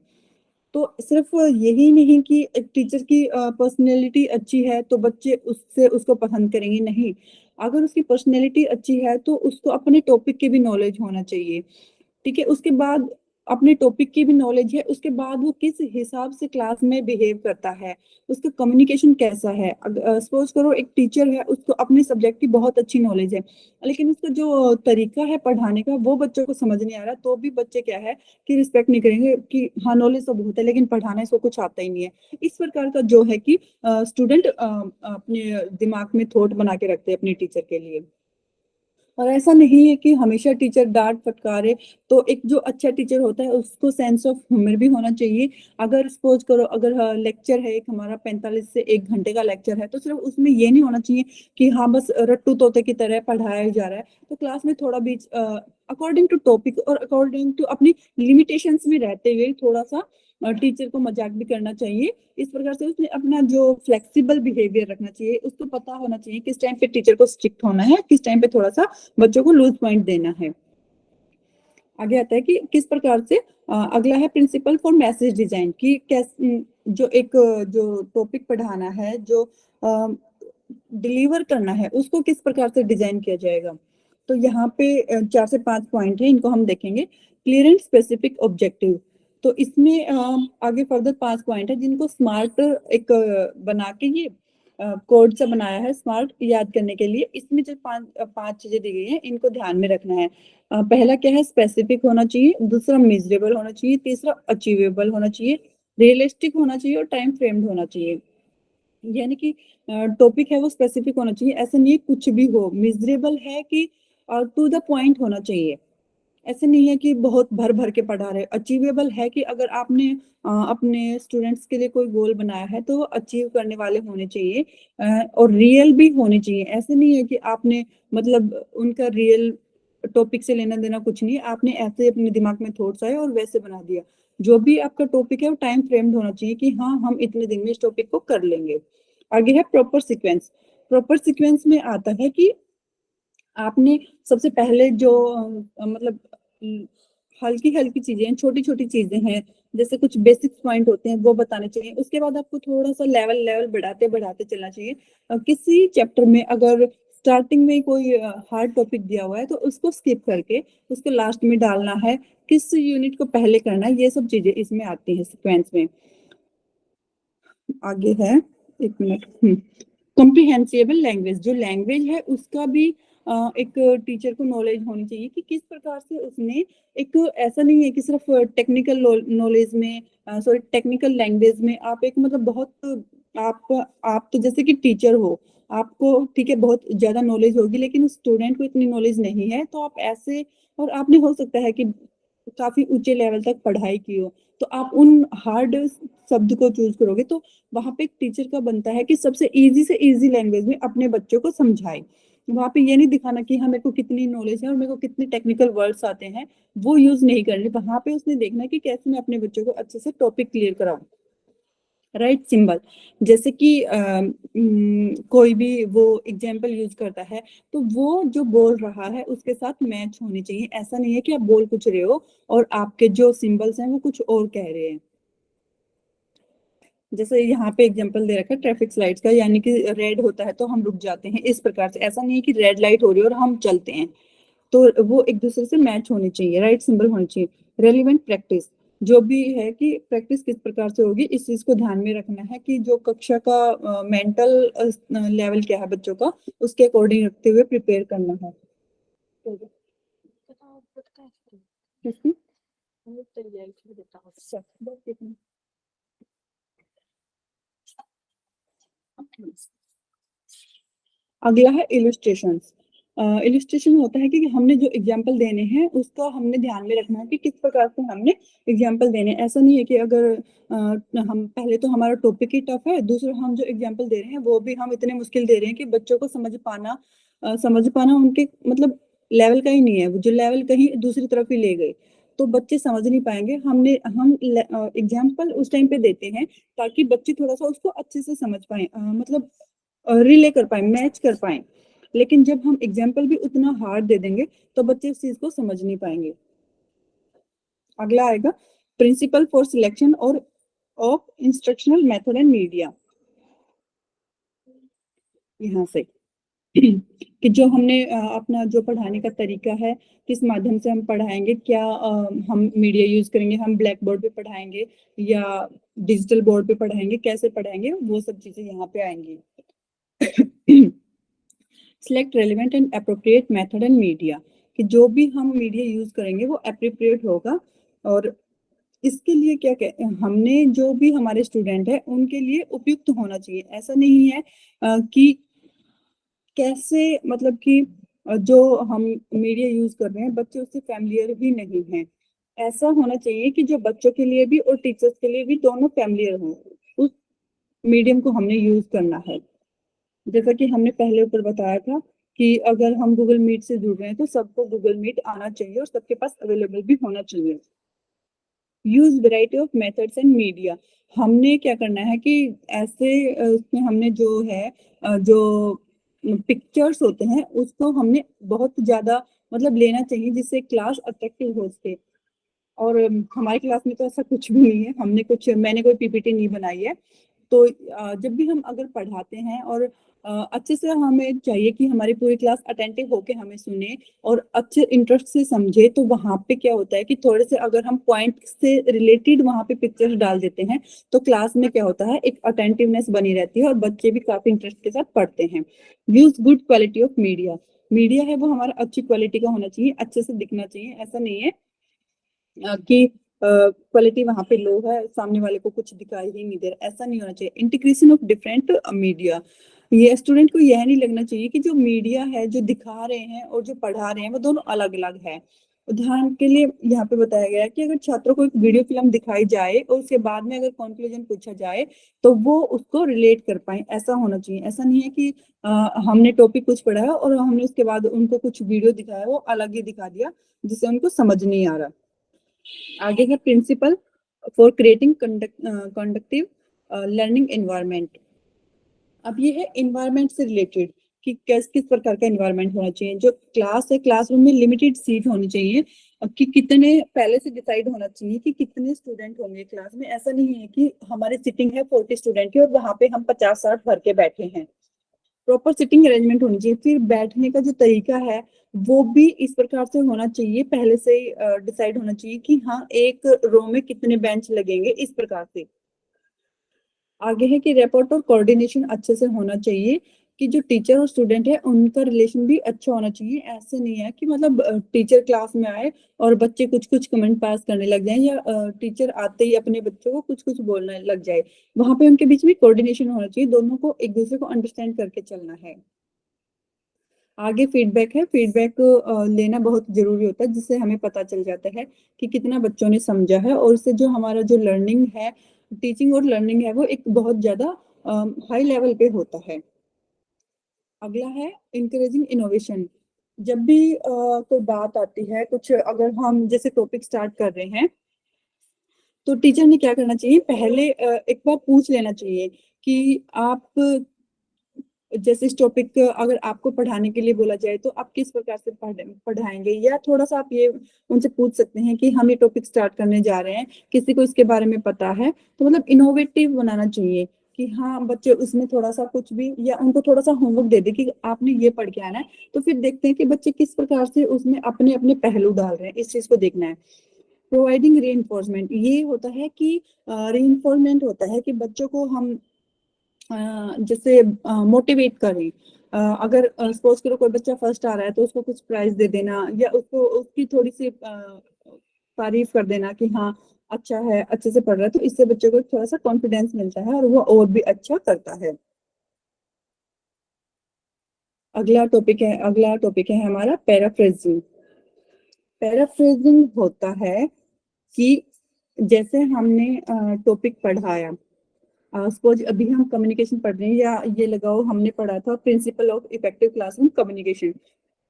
तो सिर्फ यही नहीं कि एक टीचर की पर्सनैलिटी अच्छी है तो बच्चे उससे उसको पसंद करेंगे, नहीं। अगर उसकी पर्सनैलिटी अच्छी है तो उसको अपने टॉपिक की भी नॉलेज होना चाहिए। ठीक है, उसके बाद अपने टॉपिक की भी नॉलेज है, उसके बाद वो किस हिसाब से क्लास में बिहेव करता है, उसका कम्युनिकेशन कैसा है। सपोज करो एक टीचर है उसको अपने सब्जेक्ट की बहुत अच्छी नॉलेज है, लेकिन उसका जो तरीका है पढ़ाने का वो बच्चों को समझ नहीं आ रहा, तो भी बच्चे क्या है कि रिस्पेक्ट नहीं करेंगे कि हाँ नॉलेज तो बहुत है लेकिन पढ़ाने इसको कुछ आता ही नहीं है। इस प्रकार का जो है कि स्टूडेंट अपने दिमाग में थॉट बना के रखते हैं अपने टीचर के लिए। और ऐसा नहीं है कि हमेशा टीचर डांट फटकारे। तो एक जो अच्छा टीचर होता है उसको सेंस ऑफ ह्यूमर भी होना चाहिए। अगर सपोज करो अगर लेक्चर है एक हमारा 45 से 1 घंटे का लेक्चर है तो सिर्फ उसमें ये नहीं होना चाहिए कि हाँ बस रट्टू तोते की तरह पढ़ाया जा रहा है। तो क्लास में थोड़ा बीच अकॉर्डिंग टू टॉपिक और अकॉर्डिंग टू अपनी लिमिटेशंस में रहते हुए थोड़ा सा टीचर को मजाक भी करना चाहिए। इस प्रकार से उसने अपना जो फ्लेक्सिबल बिहेवियर रखना चाहिए, उसको पता होना चाहिए किस टाइम पे टीचर को स्ट्रिक्ट होना है, किस टाइम पे थोड़ा सा बच्चों को लूज पॉइंट देना है। आगे आता है कि किस प्रकार से अगला है प्रिंसिपल फॉर मैसेज डिजाइन की कैसे जो एक जो टॉपिक पढ़ाना है जो डिलीवर करना है उसको किस प्रकार से डिजाइन किया जाएगा। तो यहाँ पे 4 से 5 पॉइंट है, इनको हम देखेंगे। Clear and specific objective. तो इसमें आगे फर्दर 5 पॉइंट है जिनको स्मार्ट एक बना के ये कोड से बनाया है स्मार्ट याद करने के लिए। इसमें जो 5 चीजें दी गई हैं इनको ध्यान में रखना है। पहला क्या है स्पेसिफिक होना चाहिए, दूसरा मेजरेबल होना चाहिए, तीसरा अचीवेबल होना चाहिए, रियलिस्टिक होना चाहिए और टाइम फ्रेम्ड होना चाहिए। यानी कि टॉपिक है वो स्पेसिफिक होना चाहिए, ऐसा नहीं कुछ भी हो। मेजरेबल है कि टू द पॉइंट होना चाहिए, ऐसे नहीं है कि बहुत भर भर के पढ़ा रहे। अचीवेबल है कि अगर आपने अपने स्टूडेंट्स के लिए कोई गोल बनाया है तो वो अचीव करने वाले होने चाहिए। और रियल भी होने चाहिए, ऐसे नहीं है कि आपने मतलब उनका रियल टॉपिक से लेना देना कुछ नहीं, आपने ऐसे अपने दिमाग में थॉट्स आए और वैसे बना दिया। जो भी आपका टॉपिक है वो टाइम फ्रेम्ड होना चाहिए कि हाँ हम इतने दिन में इस टॉपिक को कर लेंगे। आगे है प्रॉपर सीक्वेंस। प्रॉपर सीक्वेंस में आता है कि आपने सबसे पहले जो मतलब हल्की हल्की चीजें, छोटी छोटी चीजें हैं, जैसे कुछ बेसिक पॉइंट होते हैं वो बताने चाहिए। उसके बाद आपको थोड़ा सा लेवल लेवल बढ़ाते बढ़ाते चलना चाहिए। किसी चैप्टर में अगर स्टार्टिंग में कोई हार्ड टॉपिक दिया हुआ है तो उसको स्किप करके उसको लास्ट में डालना है, किस यूनिट को पहले करना है, ये सब चीजें इसमें आती है सीक्वेंस में। आगे है, एक मिनट, कॉम्प्रिहेंसिबल लैंग्वेज। जो लैंग्वेज है उसका भी एक टीचर को नॉलेज होनी चाहिए कि किस प्रकार से उसने, एक ऐसा नहीं है कि सिर्फ टेक्निकल नॉलेज में, सॉरी टेक्निकल लैंग्वेज में आप एक मतलब बहुत, आप तो जैसे कि टीचर हो, आपको ठीक है बहुत ज्यादा नॉलेज होगी, लेकिन स्टूडेंट को इतनी नॉलेज नहीं है, तो आप ऐसे, और आपने हो सकता है कि काफी ऊंचे लेवल तक पढ़ाई की हो, तो आप उन हार्ड शब्द को चूज करोगे, तो वहां पे एक टीचर का बनता है कि सबसे इजी से इजी लैंग्वेज में अपने बच्चों को समझाए। वहां पे ये नहीं दिखाना कि हाँ मेरे को कितनी नॉलेज है और मेरे को कितने टेक्निकल वर्ड्स आते हैं, वो यूज नहीं करने। वहां पे उसने देखना है कि कैसे मैं अपने बच्चों को अच्छे से टॉपिक क्लियर कराऊं। राइट सिंबल, जैसे कि कोई भी वो एग्जाम्पल यूज करता है, तो वो जो बोल रहा है उसके साथ मैच होनी चाहिए। ऐसा नहीं है कि आप बोल कुछ रहे हो और आपके जो सिंबल्स हैं वो कुछ और कह रहे हैं। जैसे यहाँ पे एग्जांपल दे रखा है ट्रैफिक लाइट्स का, यानी कि रेड होता है तो हम रुक जाते हैं, इस प्रकार से। ऐसा नहीं है कि रेड लाइट हो रही है और हम चलते हैं, तो वो एक दूसरे से मैच होनी चाहिए, राइट सिंबल होनी चाहिए। रेलिवेंट प्रैक्टिस, जो भी है कि प्रैक्टिस किस प्रकार से होगी, इस चीज को ध्यान में रखना है कि जो कक्षा का मेंटल लेवल क्या है बच्चों का, उसके अकॉर्डिंग रखते हुए प्रिपेयर करना है। किसकी? अच्छा, बस इतना। अगला है इलस्ट्रेशन। इलस्ट्रेशन होता है कि हमने जो एग्जाम्पल देने हैं उसका हमने ध्यान में रखना है कि किस प्रकार से हमने एग्जाम्पल देने हैं। ऐसा नहीं है कि अगर हम पहले तो हमारा टॉपिक ही टफ है, दूसरा हम जो एग्जाम्पल दे रहे हैं वो भी हम इतने मुश्किल दे रहे हैं कि बच्चों को समझ पाना उनके मतलब लेवल का ही नहीं है, जो लेवल कहीं दूसरी तरफ ही ले गए, तो बच्चे समझ नहीं पाएंगे। हम एग्जाम्पल उस टाइम पे देते हैं ताकि बच्चे थोड़ा सा उसको अच्छे से समझ पाए, मतलब रिले कर पाए, मैच कर पाए। लेकिन जब हम एग्जाम्पल भी उतना हार्ड दे देंगे तो बच्चे उस चीज को समझ नहीं पाएंगे। अगला आएगा प्रिंसिपल फॉर सिलेक्शन और of instructional method and media. यहाँ से कि जो हमने अपना जो पढ़ाने का तरीका है, किस माध्यम से हम पढ़ाएंगे, क्या हम मीडिया यूज करेंगे, हम ब्लैक बोर्ड पे पढ़ाएंगे या डिजिटल बोर्ड पे पढ़ाएंगे, कैसे पढ़ाएंगे, वो सब चीजें यहाँ पे आएंगी। Select relevant and appropriate method and media, कि जो भी हम मीडिया यूज करेंगे वो अप्रोप्रिएट होगा। और इसके लिए क्या कहते हैं, हमने जो भी हमारे स्टूडेंट है उनके लिए उपयुक्त होना चाहिए। ऐसा नहीं है कि कैसे, मतलब कि जो हम मीडिया यूज कर रहे हैं बच्चे उससे फैमिलियर भी नहीं है। ऐसा होना चाहिए कि जो बच्चों के लिए भी और टीचर्स के लिए भी दोनों फैमिलियर हो, उस मीडियम को हमने यूज करना है। जैसा कि हमने पहले ऊपर बताया था कि अगर हम गूगल मीट से जुड़ रहे हैं तो सबको गूगल मीट आना चाहिए और सबके पास अवेलेबल भी होना चाहिए। Use variety of methods and media, हमने क्या करना है कि ऐसे उसमें हमने जो है जो पिक्चर्स होते हैं उसको हमने बहुत ज्यादा मतलब लेना चाहिए जिससे क्लास अट्रैक्टिव हो सके। और हमारी क्लास में तो ऐसा कुछ भी नहीं है, मैंने कोई पीपीटी नहीं बनाई है। तो जब भी हम अगर पढ़ाते हैं और अच्छे से, हमें चाहिए कि हमारी पूरी क्लास अटेंटिव होके हमें सुने और अच्छे इंटरेस्ट से समझे। तो वहां पे क्या होता है कि थोड़े से अगर हम पॉइंट से रिलेटेड वहां पे पिक्चर्स डाल देते हैं तो क्लास में क्या होता है, एक अटेंटिवनेस बनी रहती है और बच्चे भी काफी इंटरेस्ट के साथ पढ़ते हैं। Use good quality of media, media है वो हमारा अच्छी क्वालिटी का होना चाहिए, अच्छे से दिखना चाहिए। ऐसा नहीं है कि क्वालिटी वहां पे लो है, सामने वाले को कुछ दिखाई ही नहीं दे रहा, ऐसा नहीं होना चाहिए। इंटीग्रेशन ऑफ डिफरेंट मीडिया, ये स्टूडेंट को यह नहीं लगना चाहिए कि जो मीडिया है जो दिखा रहे हैं और जो पढ़ा रहे हैं वो दोनों अलग अलग है। उदाहरण के लिए यहाँ पे बताया गया है कि अगर छात्रों को एक वीडियो फिल्म दिखाई जाए और उसके बाद में अगर कंक्लूजन पूछा जाए तो वो उसको रिलेट कर पाए, ऐसा होना चाहिए। ऐसा नहीं है कि हमने टॉपिक कुछ पढ़ा है और हमने उसके बाद उनको कुछ वीडियो दिखाया वो अलग ही दिखा दिया जिससे उनको समझ नहीं आ रहा। आगे है principle for creating conductive learning environment. अब ये है इन्वायरमेंट से रिलेटेड कि किस प्रकार का इन्वायरमेंट होना चाहिए। जो क्लास है, क्लासरूम में लिमिटेड सीट होनी चाहिए। अब कि कितने पहले से डिसाइड होना चाहिए कि कितने स्टूडेंट होंगे क्लास में। ऐसा नहीं है कि हमारी सिटिंग है 40 स्टूडेंट की और वहां पे हम 50-60 भर के बैठे हैं। प्रॉपर सिटिंग अरेंजमेंट होनी चाहिए। फिर बैठने का जो तरीका है वो भी इस प्रकार से होना चाहिए, पहले से ही डिसाइड होना चाहिए कि हाँ एक रो में कितने बेंच लगेंगे, इस प्रकार से। आगे है कि रेपोर्ट और कोऑर्डिनेशन अच्छे से होना चाहिए कि जो टीचर और स्टूडेंट है उनका रिलेशन भी अच्छा होना चाहिए। ऐसे नहीं है कि मतलब टीचर क्लास में आए और बच्चे कुछ कुछ कमेंट पास करने लग जाएं, या टीचर आते ही अपने बच्चों को कुछ कुछ बोलने लग जाए। वहां पे उनके बीच में कोऑर्डिनेशन होना चाहिए, दोनों को एक दूसरे को अंडरस्टैंड करके चलना है। आगे फीडबैक है। फीडबैक लेना बहुत जरूरी होता है, जिससे हमें पता चल जाता है कि कितना बच्चों ने समझा है, और इससे जो हमारा जो लर्निंग है, टीचिंग और लर्निंग है, वो एक बहुत ज्यादा हाई लेवल पे होता है। अगला है इंकरेजिंग इनोवेशन। जब भी कोई बात आती है, कुछ अगर हम जैसे टॉपिक स्टार्ट कर रहे हैं, तो टीचर ने क्या करना चाहिए, पहले एक बार पूछ लेना चाहिए कि आप जैसे इस टॉपिक अगर आपको पढ़ाने के लिए बोला जाए तो आप किस प्रकार से पढ़ाएंगे। या थोड़ा सा आप ये उनसे पूछ सकते हैं कि हम ये टॉपिक स्टार्ट करने जा रहे हैं, किसी को इसके बारे में पता है, तो मतलब इनोवेटिव बनाना चाहिए कि हाँ बच्चे उसमें थोड़ा सा कुछ भी, या उनको थोड़ा सा होमवर्क दे दे कि आपने ये पढ़ के आना है। तो फिर देखते हैं कि बच्चे किस प्रकार से उसमें अपने अपने पहलू डाल रहे हैं, इस चीज को देखना है। प्रोवाइडिंग री ये होता है कि री होता है कि बच्चों को हम जैसे मोटिवेट करें। अगर सपोज करो कोई बच्चा फर्स्ट आ रहा है तो उसको कुछ प्राइज दे देना, या उसको उसकी थोड़ी सी तारीफ कर देना कि हाँ अच्छा है, अच्छे से पढ़ रहा है, तो इससे बच्चे को थोड़ा सा कॉन्फिडेंस मिलता है और वो और भी अच्छा करता है। अगला टॉपिक है हमारा पैराफ्रेजिंग। पैराफ्रेजिंग होता है कि जैसे हमने टॉपिक पढ़ाया, सपोज अभी हम कम्युनिकेशन पढ़ रहे हैं, या ये लगाओ हमने पढ़ा था principle of effective classroom communication,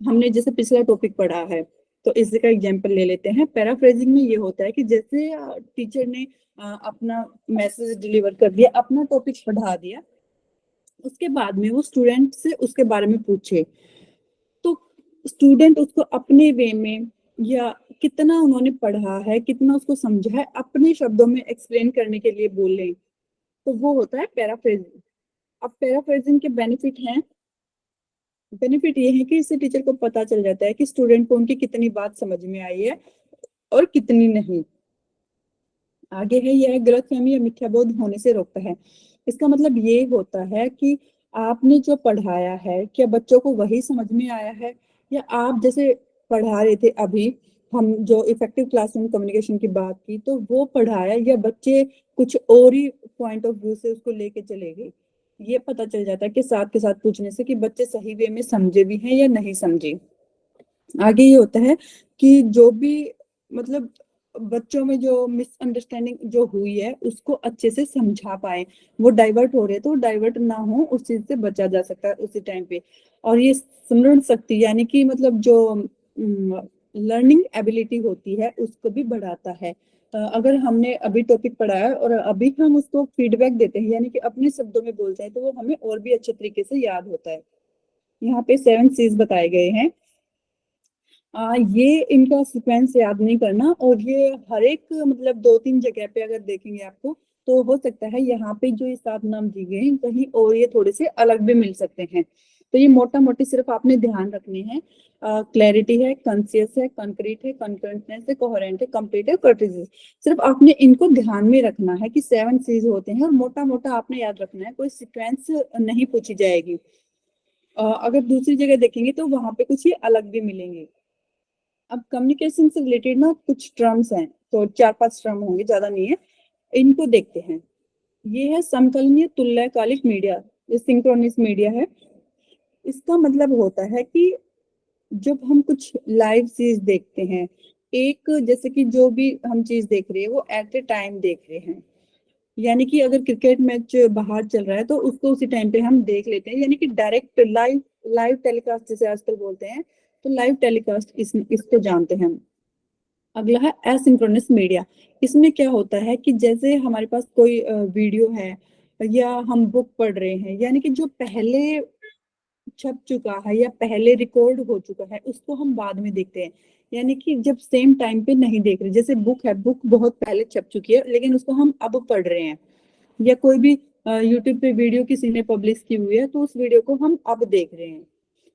हमने जैसे पिछला टॉपिक पढ़ा है, तो इसी का एग्जांपल ले लेते हैं। पैराफ्रेजिंग में ये होता है कि जैसे टीचर ने अपना मैसेज डिलीवर कर दिया, अपना टॉपिक पढ़ा दिया, उसके बाद में वो स्टूडेंट से उसके बारे में पूछे, तो स्टूडेंट उसको अपने वे में, या कितना उन्होंने पढ़ा है, कितना उसको समझा है, अपने शब्दों में एक्सप्लेन करने के लिए बोले, तो वो होता है पैराफ्रेजिंग। अब पैराफ्रेजिंग के बेनिफिट ये है कि इससे टीचर को पता चल जाता है कि स्टूडेंट को उनकी कितनी बात समझ में आई है और कितनी नहीं। आगे है यह गलतफहमी या मिथ्याबोध होने से रोकता है। इसका मतलब ये होता है कि आपने जो पढ़ाया है, क्या बच्चों को वही समझ में आया है, या आप जैसे पढ़ा रहे थे अभी, हम जो इफेक्टिव क्लासरूम कम्युनिकेशन की बात की, तो वो पढ़ाया, या बच्चे कुछ और ही पॉइंट ऑफ व्यू से उसको लेके चले गए। ये पता चल जाता है कि साथ के साथ पूछने से कि बच्चे सही वे में समझे भी हैं या नहीं समझे। आगे ये होता है कि जो भी मतलब बच्चों में जो मिसअंडरस्टैंडिंग जो हुई है उसको अच्छे से समझा पाए, वो डाइवर्ट हो रहे तो डाइवर्ट ना हो, उस चीज से बचा जा सकता है उसी टाइम पे। और ये स्मरण शक्ति यानी कि मतलब जो लर्निंग एबिलिटी होती है उसको भी बढ़ाता है। अगर हमने अभी टॉपिक पढ़ा है और अभी हम उसको फीडबैक देते हैं, यानी कि अपने शब्दों में बोलते हैं, तो वो हमें और भी अच्छे तरीके से याद होता है। यहाँ पे 7 C's बताए गए हैं। ये इनका सीक्वेंस याद नहीं करना, और ये हर एक मतलब 2-3 जगह पे अगर देखेंगे आपको, तो हो सकता है यहाँ पे जो ये 7 नाम दिए गए हैं कहीं और ये थोड़े से अलग भी मिल सकते हैं। तो ये मोटा मोटी सिर्फ आपने ध्यान रखने हैं। क्लैरिटी है, कंसियस है, कंक्रीट है, कंकरेंटनेस है, कोहेरेंट है, कंप्लीट है, कर्टेसियस। सिर्फ आपने इनको ध्यान में रखना है कि 7 C's होते हैं, और मोटा मोटा आपने याद रखना है, कोई सीक्वेंस नहीं पूछी जाएगी। अगर दूसरी जगह देखेंगे तो वहां पे कुछ ये अलग भी मिलेंगे। अब कम्युनिकेशन से रिलेटेड ना कुछ टर्म्स हैं, तो 4-5 टर्म होंगे, ज्यादा नहीं है। इनको देखते हैं। ये है समकालीन तुल्यकालिक मीडिया, ये सिंक्रोनिस मीडिया है। इसका मतलब होता है कि जब हम कुछ लाइव चीज देखते हैं, एक जैसे कि जो भी हम चीज देख रहे हैं वो एट ए टाइम देख रहे हैं। यानी कि अगर क्रिकेट मैच बाहर चल रहा है तो उसको उसी टाइम पे हम देख लेते हैं, यानी कि डायरेक्ट लाइव लाइव टेलीकास्ट जैसे आजकल बोलते हैं, तो लाइव टेलीकास्ट इसको जानते हैं हम। अगला है एसिंक्रोनस मीडिया। इसमें क्या होता है कि जैसे हमारे पास कोई वीडियो है, या हम बुक पढ़ रहे हैं, यानी कि जो पहले छप चुका है या पहले रिकॉर्ड हो चुका है उसको हम बाद में देखते हैं, यानी कि जब सेम टाइम पे नहीं देख रहे। जैसे बुक है, बुक बहुत पहले छप चुकी है लेकिन उसको हम अब पढ़ रहे हैं, या कोई भी यूट्यूब पे वीडियो किसी ने पब्लिश की हुई है तो उस वीडियो को हम अब देख रहे हैं।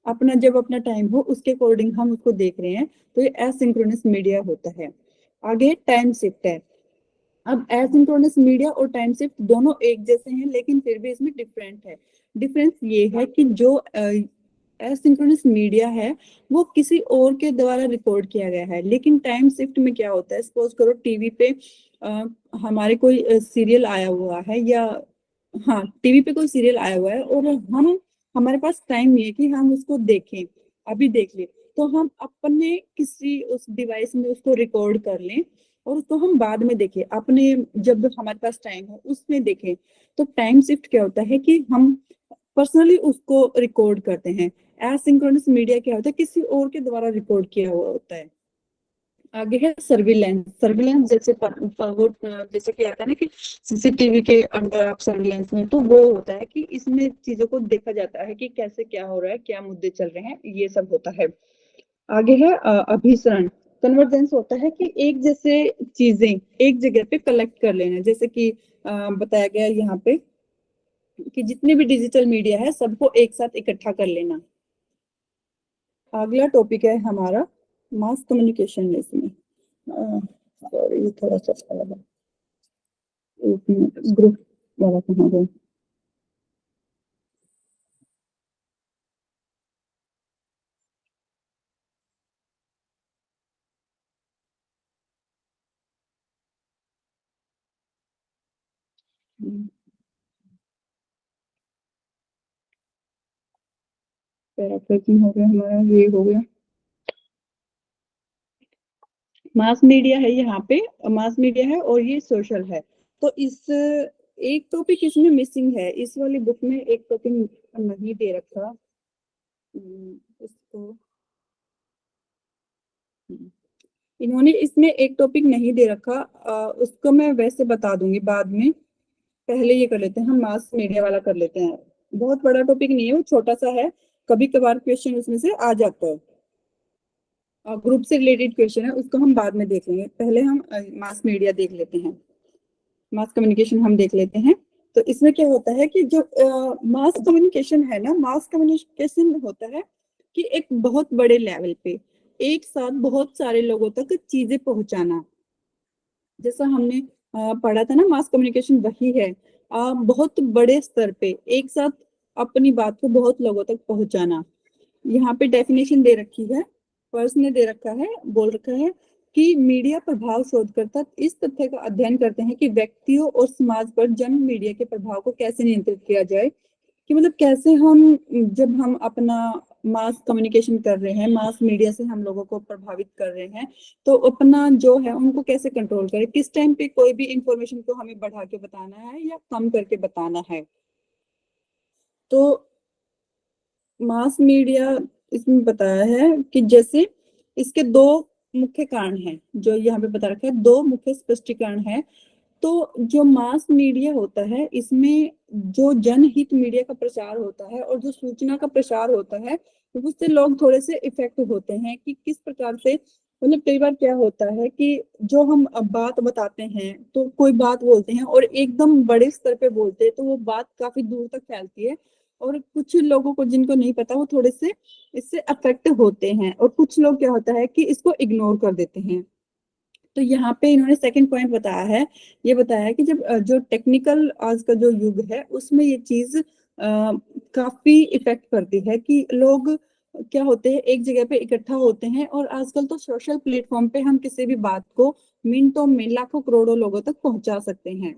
अपना जब अपना टाइम हो उसके अकॉर्डिंग हम उसको देख रहे हैं, तो ये एसिंक्रोनस मीडिया होता है। आगे टाइम शिफ्ट है। अब एसिंक्रोनस मीडिया और टाइम शिफ्ट दोनों एक जैसे हैं लेकिन फिर भी इसमें डिफरेंट है। डिफरेंस ये है कि जो एसिंक्रोनस मीडिया है वो किसी और के द्वारा रिकॉर्ड किया गया है, लेकिन टाइम शिफ्ट में क्या होता है, सपोज करो टीवी पे हमारे कोई सीरियल आया हुआ है, या हाँ टीवी पे कोई सीरियल आया हुआ है और हम हमारे पास टाइम नहीं है कि हम उसको देखें, अभी देख ले, तो हम अपने किसी उस डिवाइस में उसको रिकॉर्ड कर लें और उसको हम बाद में देखें, अपने जब हमारे पास टाइम हो उसमें देखें। तो टाइम शिफ्ट क्या होता है कि हम पर्सनली उसको रिकॉर्ड करते हैं। एसिंक्रोनस मीडिया क्या होता है, किसी और के द्वारा रिकॉर्ड किया हुआ होता है। आगे है सर्विलेंस। सर्विलेंस जैसे कि आता है ना कि सीसीटीवी के अंडर आप सर्विलेंस में, तो वो होता है कि इसमें चीजों को देखा जाता है कि कैसे क्या हो रहा है, क्या मुद्दे चल रहे हैं, ये सब होता है। आगे है अभिसरण। कन्वर्जेंस होता है कि एक जैसे चीजें एक जगह पे कलेक्ट कर लेना, जैसे कि बताया गया यहाँ पे कि जितने भी डिजिटल मीडिया है सबको एक साथ इकट्ठा कर लेना। अगला टॉपिक है हमारा मास कम्युनिकेशन। इसमें सॉरी थोड़ा सा एक मिनट, ग्रुप वाला कहाँ गया। पैराफ्रेजिंग हो गया हमारा, ये हो गया। मास मीडिया है यहाँ पे, मास मीडिया है और ये सोशल है। तो इस एक टॉपिक इसमें मिसिंग है, इस वाली बुक में एक टॉपिक नहीं दे रखा। इसको इन्होंने इसमें एक टॉपिक नहीं दे रखा, उसको मैं वैसे बता दूंगी बाद में। पहले ये कर लेते हैं, हम मास मीडिया वाला कर लेते हैं। बहुत बड़ा टॉपिक नहीं है, वो छोटा सा है, कभी कभार क्वेश्चन उसमें से आ जाता है, ग्रुप से रिलेटेड क्वेश्चन है, उसको हम बाद में देख लेंगे। पहले हम मास मीडिया देख लेते हैं, मास कम्युनिकेशन हम देख लेते हैं। तो इसमें क्या होता है कि जो मास कम्युनिकेशन है ना, मास कम्युनिकेशन होता है कि एक बहुत बड़े लेवल पे एक साथ बहुत सारे लोगों तक चीजें पहुंचाना। जैसा हमने पढ़ा था ना, मास कम्युनिकेशन वही है, बहुत बड़े स्तर पे एक साथ अपनी बात को बहुत लोगों तक पहुंचाना। यहाँ पे डेफिनेशन दे रखी है, पर्स ने दे रखा है, बोल रखा है कि मीडिया प्रभाव शोधकर्ता इस तथ्य का अध्ययन करते हैं कि व्यक्तियों और समाज पर जन मीडिया के प्रभाव को कैसे नियंत्रित किया जाए। कि मतलब कैसे हम, जब हम अपना मास कम्युनिकेशन कर रहे हैं, मास मीडिया से हम लोगों को प्रभावित कर रहे हैं, तो अपना जो है उनको कैसे कंट्रोल करें, किस टाइम पे कोई भी इंफॉर्मेशन को हमें बढ़ा के बताना है या कम करके बताना है। तो मास मीडिया इसमें बताया है कि जैसे इसके दो मुख्य कारण हैं, जो यहाँ पे बता रखा है, दो मुख्य स्पष्टीकरण है। तो जो मास मीडिया होता है इसमें जो जनहित मीडिया का प्रचार होता है और जो सूचना का प्रसार होता है, तो उससे लोग थोड़े से इफेक्ट होते हैं कि किस प्रकार से, मतलब कई बार क्या होता है कि जो हम बात बताते हैं तो कोई बात बोलते हैं और एकदम बड़े स्तर पे बोलते हैं तो वो बात काफी दूर तक फैलती है, और कुछ लोगों को जिनको नहीं पता वो थोड़े से इससे अफेक्ट होते हैं, और कुछ लोग क्या होता है कि इसको इग्नोर कर देते हैं। तो यहाँ पे इन्होंने सेकंड पॉइंट बताया है, ये बताया है कि जब जो टेक्निकल आज का जो युग है उसमें ये चीज काफी इफेक्ट करती है कि लोग क्या होते हैं एक जगह पे इकट्ठा होते हैं, और आजकल तो सोशल प्लेटफॉर्म पे हम किसी भी बात को मिनटों में लाखों करोड़ों लोगों तक पहुंचा सकते हैं।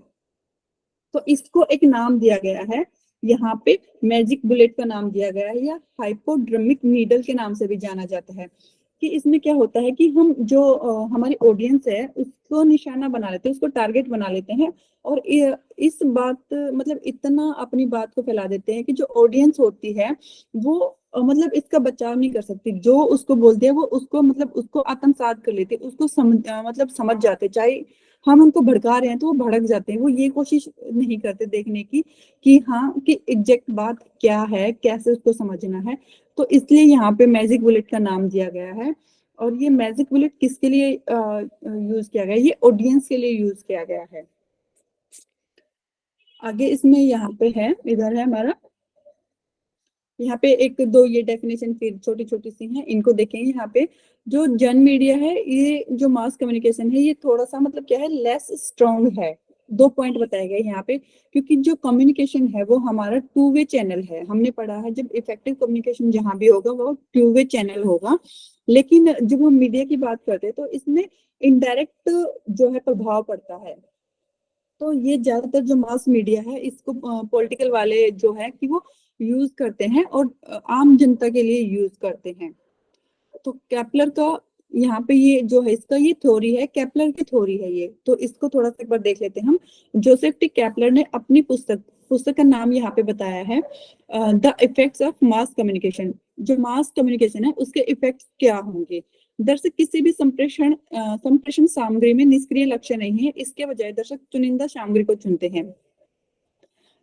तो इसको एक नाम दिया गया है यहाँ पे, मैजिक बुलेट का नाम दिया गया है, या हाइपोड्रमिक नीडल के नाम से भी जाना जाता है। कि इसमें क्या होता है कि हम जो हमारी ऑडियंस है उसको निशाना बना लेते हैं, उसको टारगेट बना लेते हैं, और इस बात मतलब इतना अपनी बात को फैला देते हैं कि जो ऑडियंस होती है वो मतलब इसका बचाव नहीं कर सकती, जो उसको बोलते हैं वो उसको मतलब उसको आत्मसात कर लेते, उसको मतलब समझ जाते, चाहे हम उनको भड़का रहे हैं तो वो भड़क जाते हैं, वो ये कोशिश नहीं करते देखने की कि हाँ कि एग्जैक्ट बात क्या है, कैसे उसको समझना है। तो इसलिए यहाँ पे मैजिक बुलेट का नाम दिया गया है। और ये मैजिक बुलेट किसके लिए यूज किया गया है? ये ऑडियंस के लिए यूज किया गया है। आगे इसमें यहाँ पे है, इधर है हमारा, यहाँ पे एक दो ये डेफिनेशन फिर छोटी छोटी सी हैं, इनको देखेंगे। यहाँ पे जो जन मीडिया है, ये जो मास कम्युनिकेशन है, ये थोड़ा सा मतलब क्या है, लेस स्ट्रॉन्ग है। 2 पॉइंट बताए गए यहाँ पे, क्योंकि जो कम्युनिकेशन है वो हमारा टू वे चैनल है। हमने पढ़ा है जब इफेक्टिव कम्युनिकेशन जहां भी होगा वो टू वे चैनल होगा। लेकिन जब हम मीडिया की बात करते हैं तो इसमें इनडायरेक्ट जो है प्रभाव पड़ता है। तो ये ज्यादातर जो मास मीडिया है इसको पॉलिटिकल वाले जो है कि वो यूज करते हैं और आम जनता के लिए यूज करते हैं। तो केपलर का यहाँ पे ये जो है, इसका ये थ्योरी है, केपलर की थ्योरी है ये। तो इसको थोड़ा सा एक बार देख लेते हैं हम। जोसेफ टी केपलर ने अपनी पुस्तक पुस्तक का नाम यहाँ पे बताया है the effects of mass communication. जो मास कम्युनिकेशन है उसके इफेक्ट्स क्या होंगे। दर्शक किसी भी संप्रेषण सामग्री में निष्क्रिय लक्ष्य नहीं है, इसके बजाय दर्शक चुनिंदा सामग्री को चुनते हैं।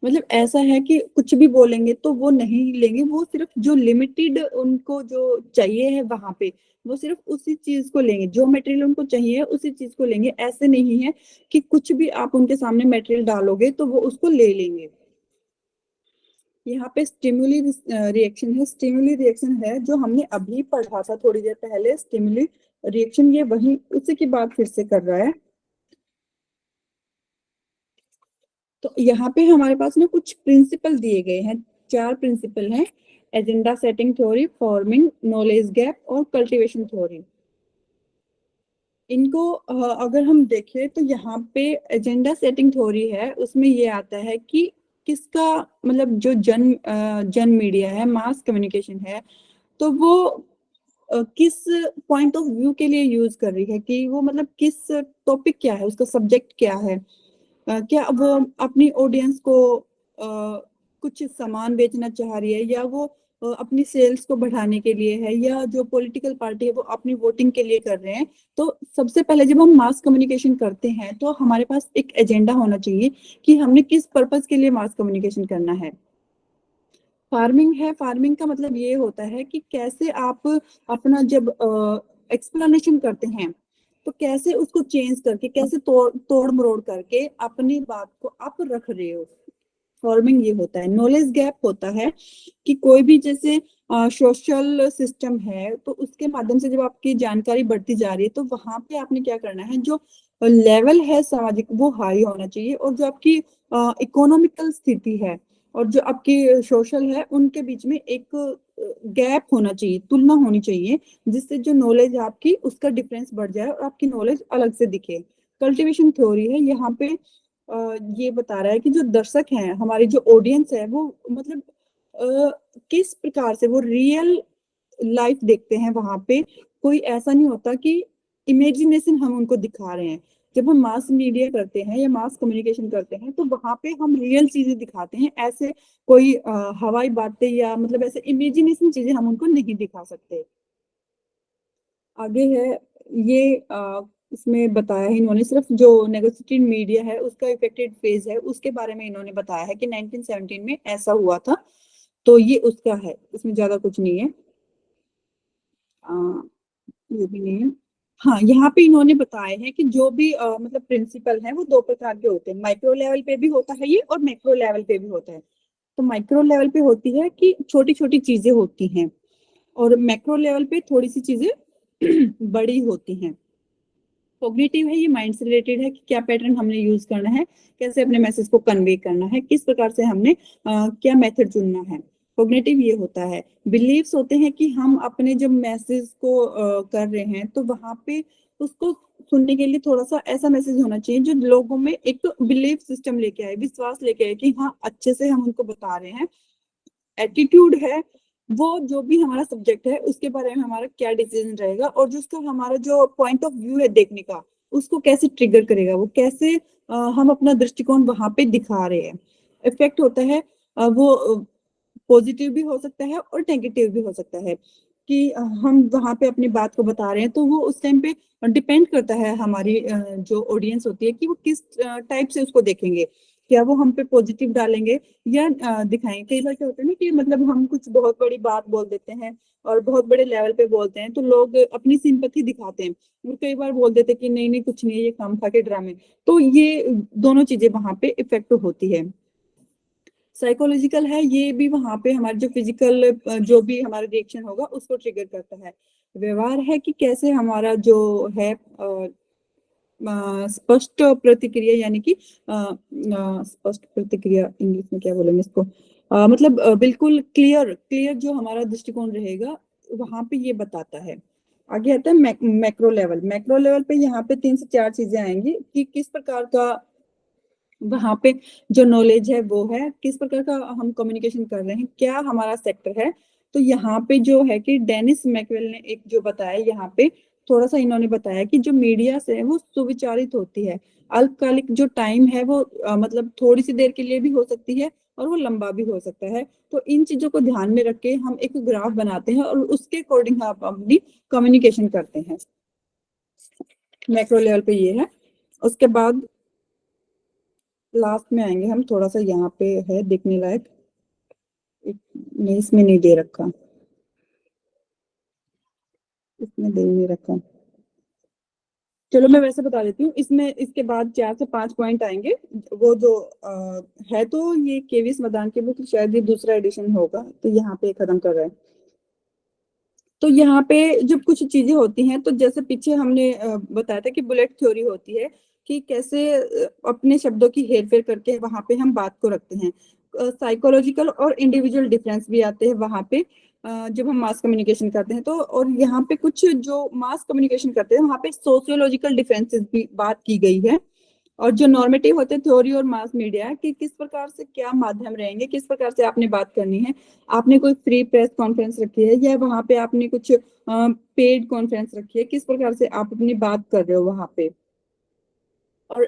मतलब ऐसा है कि कुछ भी बोलेंगे तो वो नहीं लेंगे, वो सिर्फ जो लिमिटेड उनको जो चाहिए है वहां पे वो सिर्फ उसी चीज को लेंगे, जो मटेरियल उनको चाहिए उसी चीज को लेंगे। ऐसे नहीं है कि कुछ भी आप उनके सामने मटेरियल डालोगे तो वो उसको ले लेंगे। यहाँ पे स्टिमुली रिएक्शन है। स्टिमुली रिएक्शन है जो हमने अभी पढ़ा था थोड़ी देर पहले, स्टिमुली रिएक्शन, ये वही उसी की बात फिर से कर रहा है। तो यहाँ पे हमारे पास ना कुछ प्रिंसिपल दिए गए हैं, 4 प्रिंसिपल हैं। Agenda setting theory, forming, knowledge gap और कल्टीवेशन थ्योरी। इनको अगर हम देखें तो यहाँ पे एजेंडा सेटिंग थ्योरी है, उसमें ये आता है कि किसका मतलब जो जन मीडिया है, मास कम्युनिकेशन है, तो वो किस पॉइंट ऑफ व्यू के लिए यूज कर रही है, कि वो मतलब किस टॉपिक क्या है, उसका सब्जेक्ट क्या है। क्या वो अपनी ऑडियंस को कुछ सामान बेचना चाह रही है, या वो अपनी सेल्स को बढ़ाने के लिए है, या जो पॉलिटिकल पार्टी है वो अपनी वोटिंग के लिए कर रहे हैं। तो सबसे पहले जब हम मास कम्युनिकेशन करते हैं तो हमारे पास एक एजेंडा होना चाहिए कि हमने किस पर्पस के लिए मास कम्युनिकेशन करना है। फार्मिंग है, फार्मिंग का मतलब ये होता है कि कैसे आप अपना जब एक्सप्लेनेशन करते हैं तो कैसे उसको चेंज करके, कैसे तोड़ मरोड़ करके अपनी बात को आप रख रहे हो। फॉर्मिंग ये होता है। नॉलेज गैप होता है कि कोई भी जैसे सोशल सिस्टम है तो उसके माध्यम से जब आपकी जानकारी बढ़ती जा रही है तो वहां पे आपने क्या करना है, जो लेवल है सामाजिक वो हाई होना चाहिए, और जो आपकी इकोनॉमिकल स्थिति है और जो आपकी सोशल है उनके बीच में एक गैप होना चाहिए, तुलना होनी चाहिए, जिससे जो नॉलेज आपकी उसका डिफरेंस बढ़ जाए और आपकी नॉलेज अलग से दिखे। कल्टीवेशन थ्योरी है, यहाँ पे ये बता रहा है कि जो दर्शक हैं, हमारी जो ऑडियंस है, वो मतलब किस प्रकार से वो रियल लाइफ देखते हैं। वहां पे कोई ऐसा नहीं होता कि इमेजिनेशन हम उनको दिखा रहे हैं। जब हम मास मीडिया करते हैं या मास कम्युनिकेशन करते हैं तो वहां पे हम रियल चीजें दिखाते हैं, ऐसे कोई हवाई बातें या मतलब ऐसे इमेजिनेशन चीजें हम उनको नहीं दिखा सकते। आगे है ये इसमें बताया है इन्होंने, सिर्फ जो नेगोशिएटेड मीडिया है उसका इफेक्टेड फेज है उसके बारे में इन्होंने बताया है कि 1917 में ऐसा हुआ था। तो ये उसका है, इसमें ज्यादा कुछ नहीं है। ये भी नहीं है। हाँ, यहाँ पे इन्होंने बताया है कि जो भी मतलब प्रिंसिपल है वो 2 प्रकार के होते हैं। माइक्रो लेवल पे भी होता है ये और मैक्रो लेवल पे भी होता है। तो माइक्रो लेवल पे होती है कि छोटी छोटी चीजें होती हैं, और मैक्रो लेवल पे थोड़ी सी चीजें बड़ी होती हैं। कॉग्निटिव है, ये माइंड से रिलेटेड है कि क्या पैटर्न हमने यूज करना है, कैसे अपने मैसेज को कन्वे करना है, किस प्रकार से हमने क्या मेथड चुनना है। कॉग्निटिव ये होता है। बिलीव्स होते हैं कि हम अपने जब मैसेज को कर रहे हैं तो वहां पे उसको सुनने के लिए थोड़ा सा ऐसा मैसेज होना चाहिए जो लोगों में एक बिलीफ सिस्टम लेके आए, विश्वास लेके आए कि हाँ अच्छे से हम उनको बता रहे हैं। एटीट्यूड है, वो जो भी हमारा सब्जेक्ट है उसके बारे में हमारा क्या डिसीजन रहेगा, और जो उसका हमारा जो पॉइंट ऑफ व्यू है देखने का उसको कैसे ट्रिगर करेगा, वो कैसे हम अपना दृष्टिकोण वहां पे दिखा रहे हैं। इफेक्ट होता है वो पॉजिटिव भी हो सकता है और नेगेटिव भी हो सकता है। कि हम वहां पे अपनी बात को बता रहे हैं, तो वो उस टाइम पे डिपेंड करता है हमारी जो ऑडियंस होती है कि वो किस टाइप से उसको देखेंगे। क्या वो हम पे पॉजिटिव डालेंगे या दिखाएंगे। कई बार क्या होता है ना कि मतलब हम कुछ बहुत बड़ी बात बोल देते हैं और बहुत बड़े लेवल पे बोलते हैं, तो लोग अपनी सिंपैथी दिखाते हैं और कई बार बोल देते हैं कि नहीं नहीं कुछ नहीं है, ये काम खा के ड्रामे। तो ये दोनों चीजें वहां पे इफेक्ट होती है। साइकोलॉजिकल है, ये भी वहां पे हमारे जो फिजिकल जो भी हमारा रिएक्शन होगा उसको ट्रिगर करता है। व्यवहार है कि कैसे हमारा जो है स्पष्ट प्रतिक्रिया, यानी कि स्पष्ट प्रतिक्रिया इंग्लिश में क्या बोलेंगे इसको, मतलब बिल्कुल क्लियर क्लियर जो हमारा दृष्टिकोण रहेगा वहां पे ये बताता है। आगे आता है मैक्रो लेवल। मैक्रो लेवल पे यहाँ पे 3 से 4 चीजें आएंगी कि किस प्रकार का वहां पे जो नॉलेज है वो है, किस प्रकार का हम कम्युनिकेशन कर रहे हैं, क्या हमारा सेक्टर है। तो यहाँ पे जो है कि डेनिस मैकवेल ने एक जो बताया यहाँ पे, थोड़ा सा इन्होंने बताया कि जो मीडिया से है वो सुविचारित होती है। अल्पकालिक जो टाइम है वो मतलब थोड़ी सी देर के लिए भी हो सकती है और वो लंबा भी हो सकता है। तो इन चीजों को ध्यान में रख के हम एक ग्राफ बनाते हैं और उसके अकॉर्डिंग आप अपनी कम्युनिकेशन करते हैं। मैक्रो लेवल पे ये है। उसके बाद लास्ट में आएंगे हम, थोड़ा सा यहाँ पे है देखने लायक, नहीं इसमें नहीं दे रखा, इसमें दे नहीं रखा। चलो मैं वैसे बता देती हूँ, इसमें इसके बाद 4 से 5 पॉइंट आएंगे। वो जो है, तो ये केवीएस मदान की बुक शायद ये दूसरा एडिशन होगा, तो यहाँ पे खत्म कर रहे हैं। तो यहाँ पे जब कुछ चीजें होती हैं, तो जैसे पीछे हमने बताया था कि बुलेट थ्योरी होती है कि कैसे अपने शब्दों की हेरफेर करके वहां पे हम बात को रखते हैं। साइकोलॉजिकल और इंडिविजुअल डिफरेंस भी आते हैं वहां पे जब हम मास कम्युनिकेशन करते हैं। तो और यहाँ पे कुछ जो मास कम्युनिकेशन करते हैं वहां पे सोशियोलॉजिकल डिफरेंसेस भी बात की गई है। और जो नॉर्मेटिव होते हैं थ्योरी और मास मीडिया कि किस प्रकार से क्या माध्यम रहेंगे, किस प्रकार से आपने बात करनी है। आपने कोई फ्री प्रेस कॉन्फ्रेंस रखी है या वहां पे आपने कुछ पेड कॉन्फ्रेंस रखी है, किस प्रकार से आप अपनी बात कर रहे हो वहां पे। और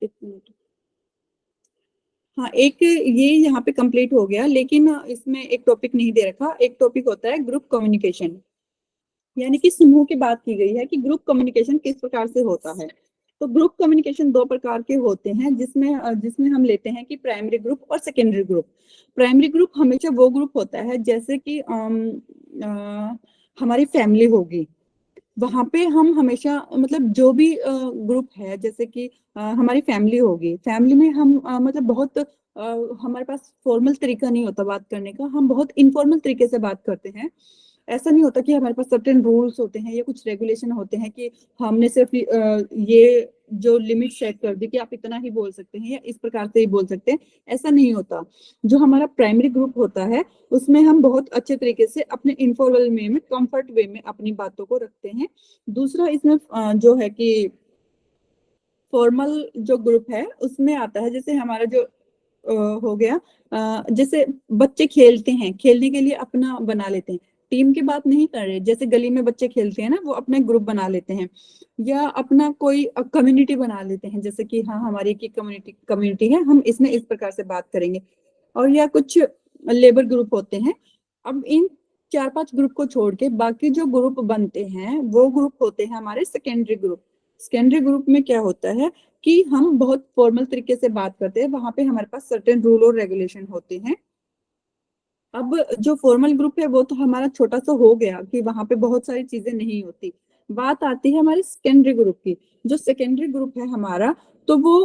एक मिनट, हाँ एक ये यहाँ पे कंप्लीट हो गया, लेकिन इसमें एक टॉपिक नहीं दे रखा। एक टॉपिक होता है ग्रुप कम्युनिकेशन, यानी कि समूह की बात की गई है कि ग्रुप कम्युनिकेशन किस प्रकार से होता है। तो ग्रुप कम्युनिकेशन 2 प्रकार के होते हैं, जिसमें जिसमें हम लेते हैं कि प्राइमरी ग्रुप और सेकेंडरी ग्रुप। प्राइमरी ग्रुप हमेशा वो ग्रुप होता है जैसे कि हमारी फैमिली होगी, वहां पे हम हमेशा मतलब जो भी ग्रुप है, जैसे कि हमारी फैमिली होगी, फैमिली में हम मतलब बहुत हमारे पास फॉर्मल तरीका नहीं होता बात करने का, हम बहुत इनफॉर्मल तरीके से बात करते हैं। ऐसा नहीं होता कि हमारे पास सर्टेन रूल्स होते हैं या कुछ रेगुलेशन होते हैं कि हमने सिर्फ ये जो लिमिट सेट कर दी कि आप इतना ही बोल सकते हैं या इस प्रकार से ही बोल सकते हैं। ऐसा नहीं होता। जो हमारा प्राइमरी ग्रुप होता है उसमें हम बहुत अच्छे तरीके से अपने इनफॉर्मल वे में, कंफर्ट वे में अपनी बातों को रखते हैं। दूसरा इसमें जो है कि फॉर्मल जो ग्रुप है उसमें आता है, जैसे हमारा जो हो गया जैसे बच्चे खेलते हैं, खेलने के लिए अपना बना लेते हैं। टीम की बात नहीं कर रहे, जैसे गली में बच्चे खेलते हैं ना, वो अपने ग्रुप बना लेते हैं या अपना कोई कम्युनिटी बना लेते हैं, जैसे कि हाँ हमारी की कम्युनिटी कम्युनिटी है, हम इसमें इस प्रकार से बात करेंगे। और या कुछ लेबर ग्रुप होते हैं। अब इन 4-5 ग्रुप को छोड़ के बाकी जो ग्रुप बनते हैं वो ग्रुप होते हैं हमारे सेकेंडरी ग्रुप। सेकेंडरी ग्रुप में क्या होता है कि हम बहुत फॉर्मल तरीके से बात करते हैं, वहां पे हमारे पास सर्टेन रूल और रेगुलेशन होते हैं। अब जो फॉर्मल ग्रुप है वो तो हमारा छोटा सा हो गया कि वहां पे बहुत सारी चीजें नहीं होती। बात आती है हमारे सेकेंडरी ग्रुप की। जो सेकेंडरी ग्रुप है हमारा, तो वो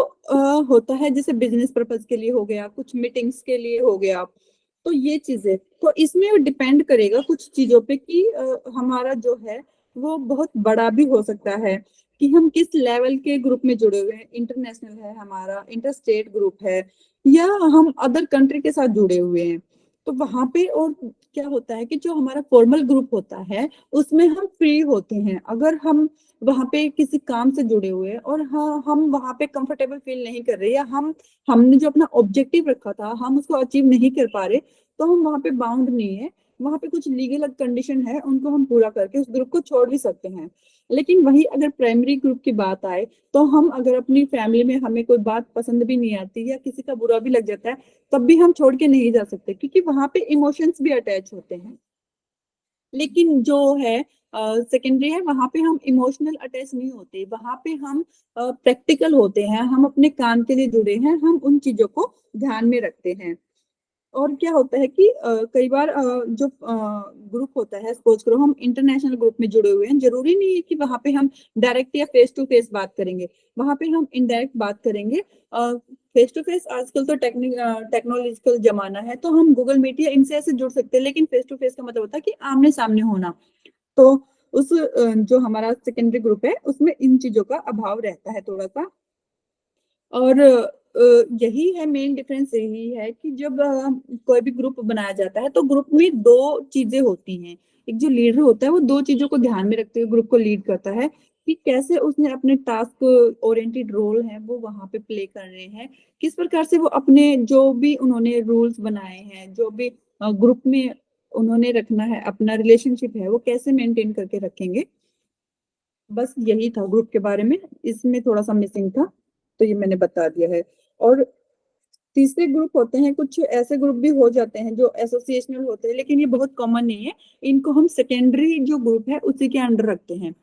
होता है जैसे बिजनेस पर्पज के लिए हो गया, कुछ मीटिंग्स के लिए हो गया। तो ये चीजें, तो इसमें डिपेंड करेगा कुछ चीजों पे कि हमारा जो है वो बहुत बड़ा भी हो सकता है कि हम किस लेवल के ग्रुप में जुड़े हुए हैं, इंटरनेशनल है हमारा, इंटर स्टेट ग्रुप है या हम अदर कंट्री के साथ जुड़े हुए हैं। तो वहां पे और क्या होता है कि जो हमारा फॉर्मल ग्रुप होता है उसमें हम फ्री होते हैं। अगर हम वहां पे किसी काम से जुड़े हुए हैं और हाँ हम वहां पे कंफर्टेबल फील नहीं कर रहे या हमने जो अपना ऑब्जेक्टिव रखा था हम उसको अचीव नहीं कर पा रहे, तो हम वहां पे बाउंड नहीं है। वहां पे कुछ लीगल कंडीशन है, उनको हम पूरा करके उस ग्रुप को छोड़ भी सकते हैं। लेकिन वही अगर प्राइमरी ग्रुप की बात आए, तो हम अगर अपनी फैमिली में हमें कोई बात पसंद भी नहीं आती या किसी का बुरा भी लग जाता है, तब भी हम छोड़ के नहीं जा सकते क्योंकि वहां पे इमोशंस भी अटैच होते हैं। लेकिन जो है सेकेंडरी है, वहां पे हम इमोशनल अटैच नहीं होते, वहां पे हम प्रैक्टिकल होते हैं, हम अपने काम के लिए जुड़े हैं, हम उन चीजों को ध्यान में रखते हैं। और क्या होता है कि कई बार जो ग्रुप होता है, सपोज करो हम इंटरनेशनल ग्रुप में जुड़े हुए हैं, जरूरी नहीं है कि वहां पे हम डायरेक्ट या फेस टू फेस बात करेंगे, वहां पे हम इनडायरेक्ट बात करेंगे। फेस टू फेस आजकल तो टेक्नोलॉजिकल जमाना है, तो हम गूगल मीट या इनसे ऐसे जुड़ सकते हैं, लेकिन फेस टू फेस का मतलब होता है कि आमने सामने होना। तो उस जो हमारा सेकेंडरी ग्रुप है उसमें इन चीजों का अभाव रहता है थोड़ा सा। और यही है मेन डिफरेंस, यही है कि जब कोई भी ग्रुप बनाया जाता है तो ग्रुप में दो चीजें होती हैं। एक जो लीडर होता है वो दो चीजों को ध्यान में रखते हुए ग्रुप को लीड करता है, कि कैसे उसने अपने टास्क ओरिएंटेड रोल है वो वहां पे प्ले करने हैं, किस प्रकार से वो अपने जो भी उन्होंने रूल्स बनाए हैं, जो भी ग्रुप में उन्होंने रखना है, अपना रिलेशनशिप है वो कैसे मेंटेन करके रखेंगे। बस यही था ग्रुप के बारे में, इसमें थोड़ा सा मिसिंग था, तो ये मैंने बता दिया है। और तीसरे ग्रुप होते हैं, कुछ ऐसे ग्रुप भी हो जाते हैं जो एसोसिएशनल होते हैं, लेकिन ये बहुत कॉमन नहीं है। इनको हम सेकेंडरी जो ग्रुप है उसी के अंडर रखते हैं।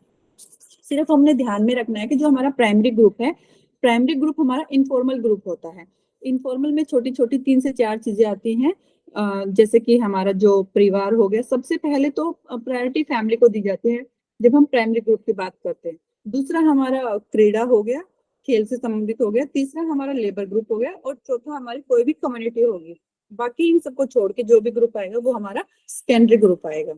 सिर्फ हमने ध्यान में रखना है कि जो हमारा प्राइमरी ग्रुप है, प्राइमरी ग्रुप हमारा इनफॉर्मल ग्रुप होता है। इनफॉर्मल में छोटी छोटी 3 से 4 चीजें आती हैं, जैसे कि हमारा जो परिवार हो गया, सबसे पहले तो प्रायोरिटी फैमिली को दी जाती है जब हम प्राइमरी ग्रुप की बात करते हैं। दूसरा हमारा क्रीड़ा हो गया, खेल से संबंधित हो गया। तीसरा हमारा लेबर ग्रुप हो गया, और चौथा हमारी कोई भी कम्युनिटी होगी। बाकी इन सबको छोड़ के जो भी ग्रुप आएगा वो हमारा सेकेंडरी ग्रुप आएगा।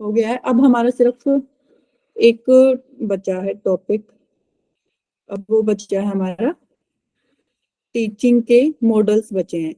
हो गया है। अब हमारा सिर्फ एक बचा है टॉपिक, अब वो बचा है हमारा टीचिंग के मॉडल्स बचे हैं।